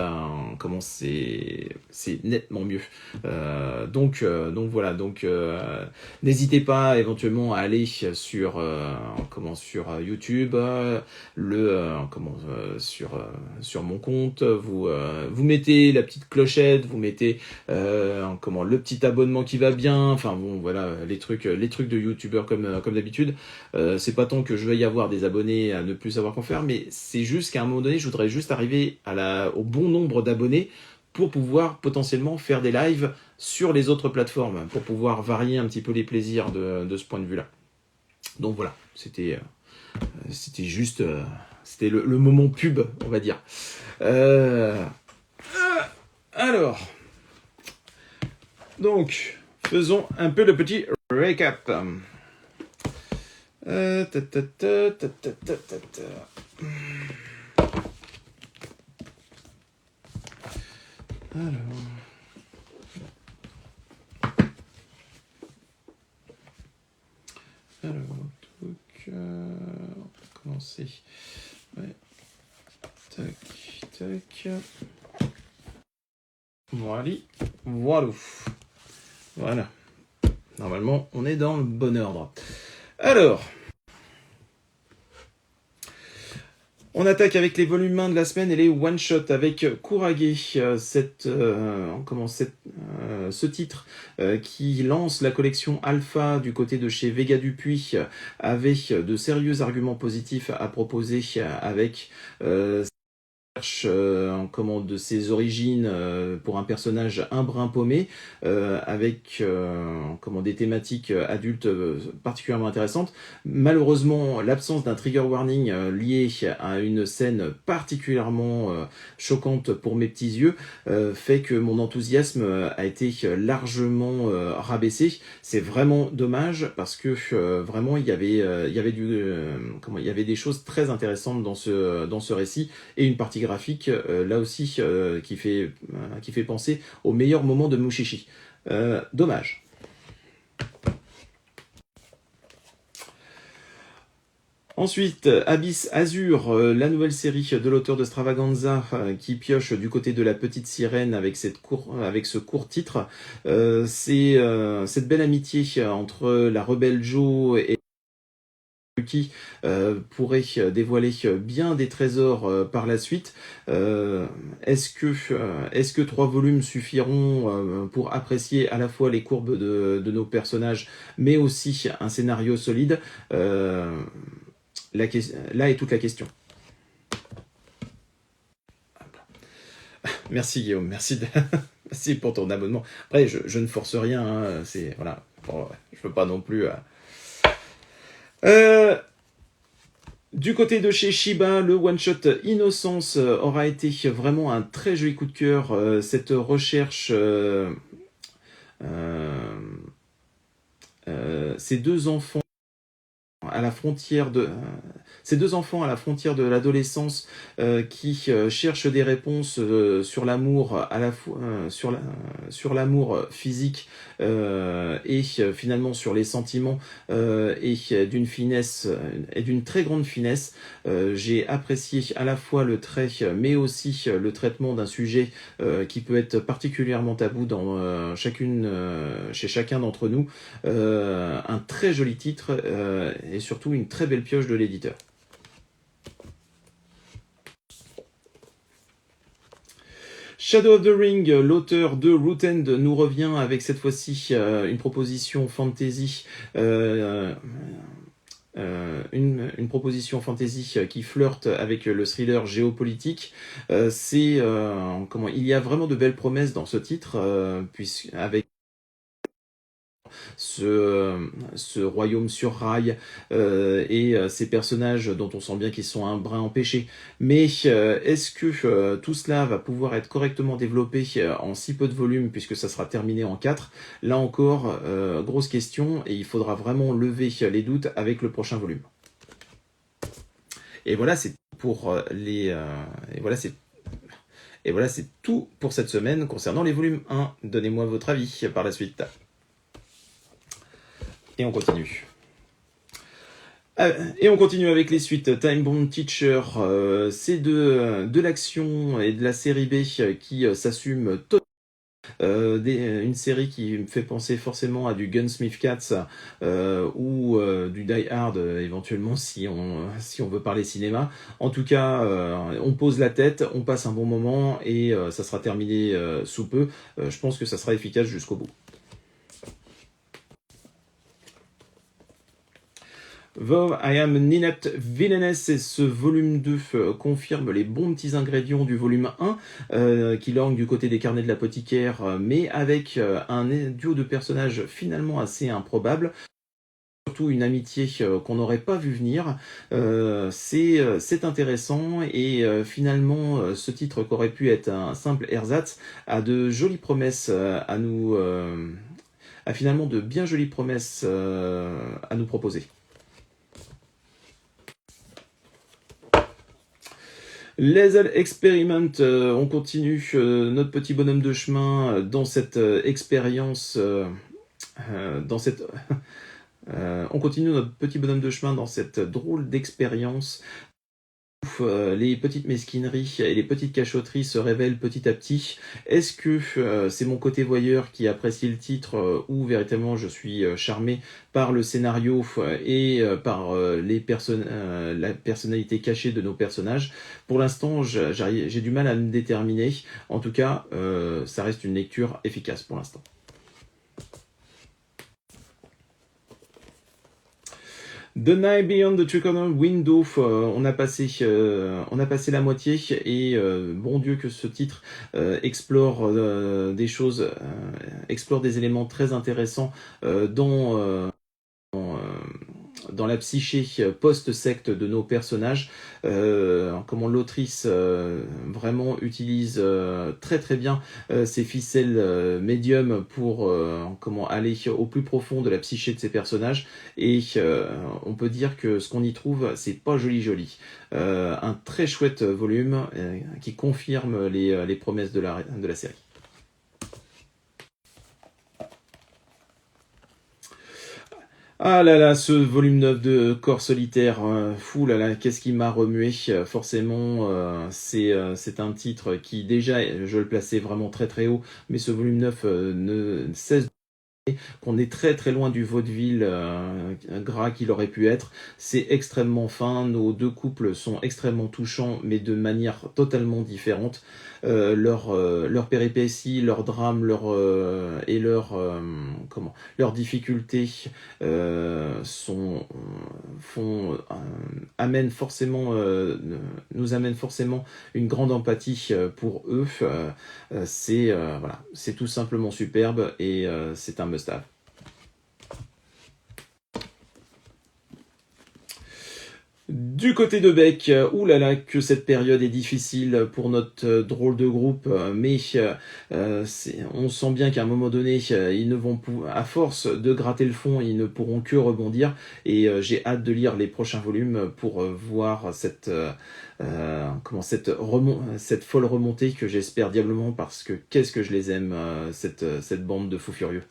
nettement mieux. Donc voilà, n'hésitez pas éventuellement à aller sur YouTube, sur mon compte, vous mettez la petite clochette, vous mettez le petit abonnement qui va bien, enfin bon voilà les trucs de youtubeurs comme d'habitude. C'est pas tant que je veuille avoir des abonnés à ne plus savoir qu'en faire, mais c'est juste qu'à un moment donné je voudrais juste arriver au bon nombre d'abonnés pour pouvoir potentiellement faire des lives sur les autres plateformes, pour pouvoir varier un petit peu les plaisirs de ce point de vue-là. Donc voilà, c'était juste c'était le moment pub, on va dire. Alors, donc, faisons un peu de petit récap. Alors, donc, on va commencer. Ouais. Tac. Voilà. Normalement, on est dans le bon ordre. Alors, on attaque avec les volumes 1 de la semaine et les one-shot avec Kurage. ce titre qui lance la collection Alpha du côté de chez Vega Dupuis avait de sérieux arguments positifs à proposer avec de ses origines pour un personnage un brin paumé avec des thématiques adultes particulièrement intéressantes. Malheureusement, l'absence d'un trigger warning lié à une scène particulièrement choquante pour mes petits yeux fait que mon enthousiasme a été largement rabaissé. C'est vraiment dommage parce que vraiment il y avait des choses très intéressantes dans ce récit et une partie graphique là aussi qui fait penser au meilleur moment de Mushishi. Dommage. Ensuite, Abyss Azur, la nouvelle série de l'auteur de Stravaganza qui pioche du côté de la petite sirène avec ce court titre. C'est cette belle amitié entre la rebelle Jo et qui pourrait dévoiler bien des trésors par la suite. Est-ce que 3 volumes suffiront pour apprécier à la fois les courbes de nos personnages, mais aussi un scénario solide? Là est toute la question. Merci Guillaume, merci pour ton abonnement. Après, je ne force rien, hein, voilà. Bon, je veux pas non plus... Du côté de chez Shiba, le one-shot Innocence aura été vraiment un très joli coup de cœur. Cette recherche, ces deux enfants à la frontière de l'adolescence qui cherchent des réponses sur l'amour à la fois sur l'amour physique et finalement sur les sentiments et d'une finesse et d'une très grande finesse. J'ai apprécié à la fois le trait mais aussi le traitement d'un sujet qui peut être particulièrement tabou dans chez chacun d'entre nous. Un très joli titre et surtout une très belle pioche de l'éditeur. Shadow of the Ring, l'auteur de Root End, nous revient avec cette fois-ci une proposition fantasy. Une proposition fantasy qui flirte avec le thriller géopolitique. Il y a vraiment de belles promesses dans ce titre, avec ce royaume sur rail et ces personnages dont on sent bien qu'ils sont un brin empêchés. Mais est-ce que tout cela va pouvoir être correctement développé en si peu de volume puisque ça sera terminé en 4? Là encore, grosse question et il faudra vraiment lever les doutes avec le prochain volume. Et voilà, c'est pour Et voilà, c'est tout pour cette semaine concernant les volumes 1. Donnez-moi votre avis par la suite. Et on continue. Et on continue avec les suites. Time Bomb Teacher, c'est de l'action et de la série B qui s'assume totalement. Une série qui me fait penser forcément à du Gunsmith Cats ou du Die Hard éventuellement si on veut parler cinéma. En tout cas, on pose la tête, on passe un bon moment et ça sera terminé sous peu. Je pense que ça sera efficace jusqu'au bout. Though I Am an Inept Villainess, et ce volume 2 confirme les bons petits ingrédients du volume 1 qui lorgne du côté des carnets de l'apothicaire, mais avec un duo de personnages finalement assez improbable. Surtout une amitié qu'on n'aurait pas vu venir. C'est intéressant et finalement ce titre qu'aurait pu être un simple ersatz a de jolies promesses a finalement de bien jolies promesses à nous proposer. Lethal Experiment, on continue notre petit bonhomme de chemin dans cette expérience, on continue notre petit bonhomme de chemin dans cette drôle d'expérience. Les petites mesquineries et les petites cachotteries se révèlent petit à petit. Est-ce que c'est mon côté voyeur qui apprécie le titre ou véritablement je suis charmé par le scénario et par la personnalité cachée de nos personnages? Pour l'instant, j'ai du mal à me déterminer. En tout cas, ça reste une lecture efficace pour l'instant. The Night Beyond the Tricorner Window, on a passé la moitié et bon Dieu que ce titre explore des choses, explore des éléments très intéressants dans la psyché post-secte de nos personnages, comment l'autrice vraiment utilise très très bien ces ficelles médium pour comment aller au plus profond de la psyché de ces personnages, et on peut dire que ce qu'on y trouve, c'est pas joli. Un très chouette volume qui confirme les promesses de la série. Ah là là, ce volume 9 de Corps Solitaire, fou là là, qu'est-ce qui m'a remué, forcément, c'est un titre qui déjà, je le plaçais vraiment très très haut, mais ce volume 9 ne cesse qu'on est très très loin du vaudeville gras qu'il aurait pu être. C'est extrêmement fin, nos deux couples sont extrêmement touchants, mais de manière totalement différente. Leurs péripéties, leurs drames, leurs difficultés nous amènent forcément une grande empathie pour eux. C'est tout simplement superbe et c'est un must-have. Du côté de Beck, oulala, que cette période est difficile pour notre drôle de groupe, mais on sent bien qu'à un moment donné, ils ne vont à force de gratter le fond, ils ne pourront que rebondir, et j'ai hâte de lire les prochains volumes pour voir cette folle remontée que j'espère diablement, parce que qu'est-ce que je les aime, cette bande de fous furieux.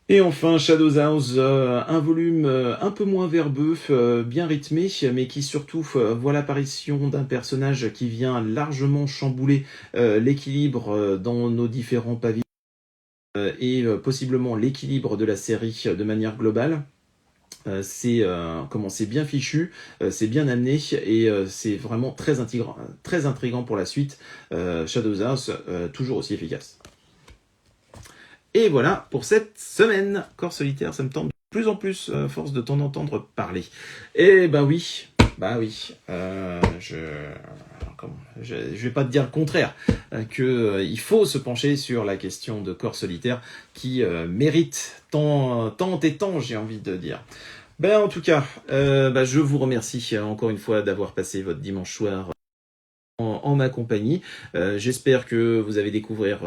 Et enfin, Shadows House, un volume un peu moins verbeux, bien rythmé, mais qui surtout voit l'apparition d'un personnage qui vient largement chambouler l'équilibre dans nos différents pavillons et possiblement l'équilibre de la série de manière globale. C'est bien fichu, c'est bien amené et c'est vraiment très intriguant pour la suite. Shadows House, toujours aussi efficace. Et voilà pour cette semaine. Corps Solitaire, ça me tente de plus en plus, force de t'en entendre parler. Et je vais pas te dire le contraire, il faut se pencher sur la question de Corps Solitaire qui mérite tant et tant, j'ai envie de dire. En tout cas, je vous remercie encore une fois d'avoir passé votre dimanche soir en ma compagnie. J'espère que vous avez découvert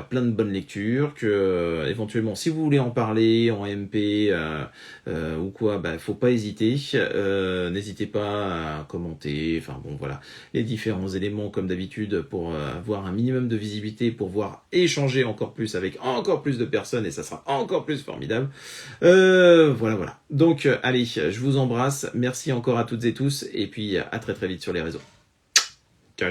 plein de bonnes lectures, que éventuellement si vous voulez en parler en MP ou quoi, faut pas hésiter. N'hésitez pas à commenter, les différents éléments comme d'habitude pour avoir un minimum de visibilité, pour pouvoir échanger encore plus avec encore plus de personnes, et ça sera encore plus formidable. Voilà. Donc allez, je vous embrasse, merci encore à toutes et tous, et puis à très très vite sur les réseaux. Ciao.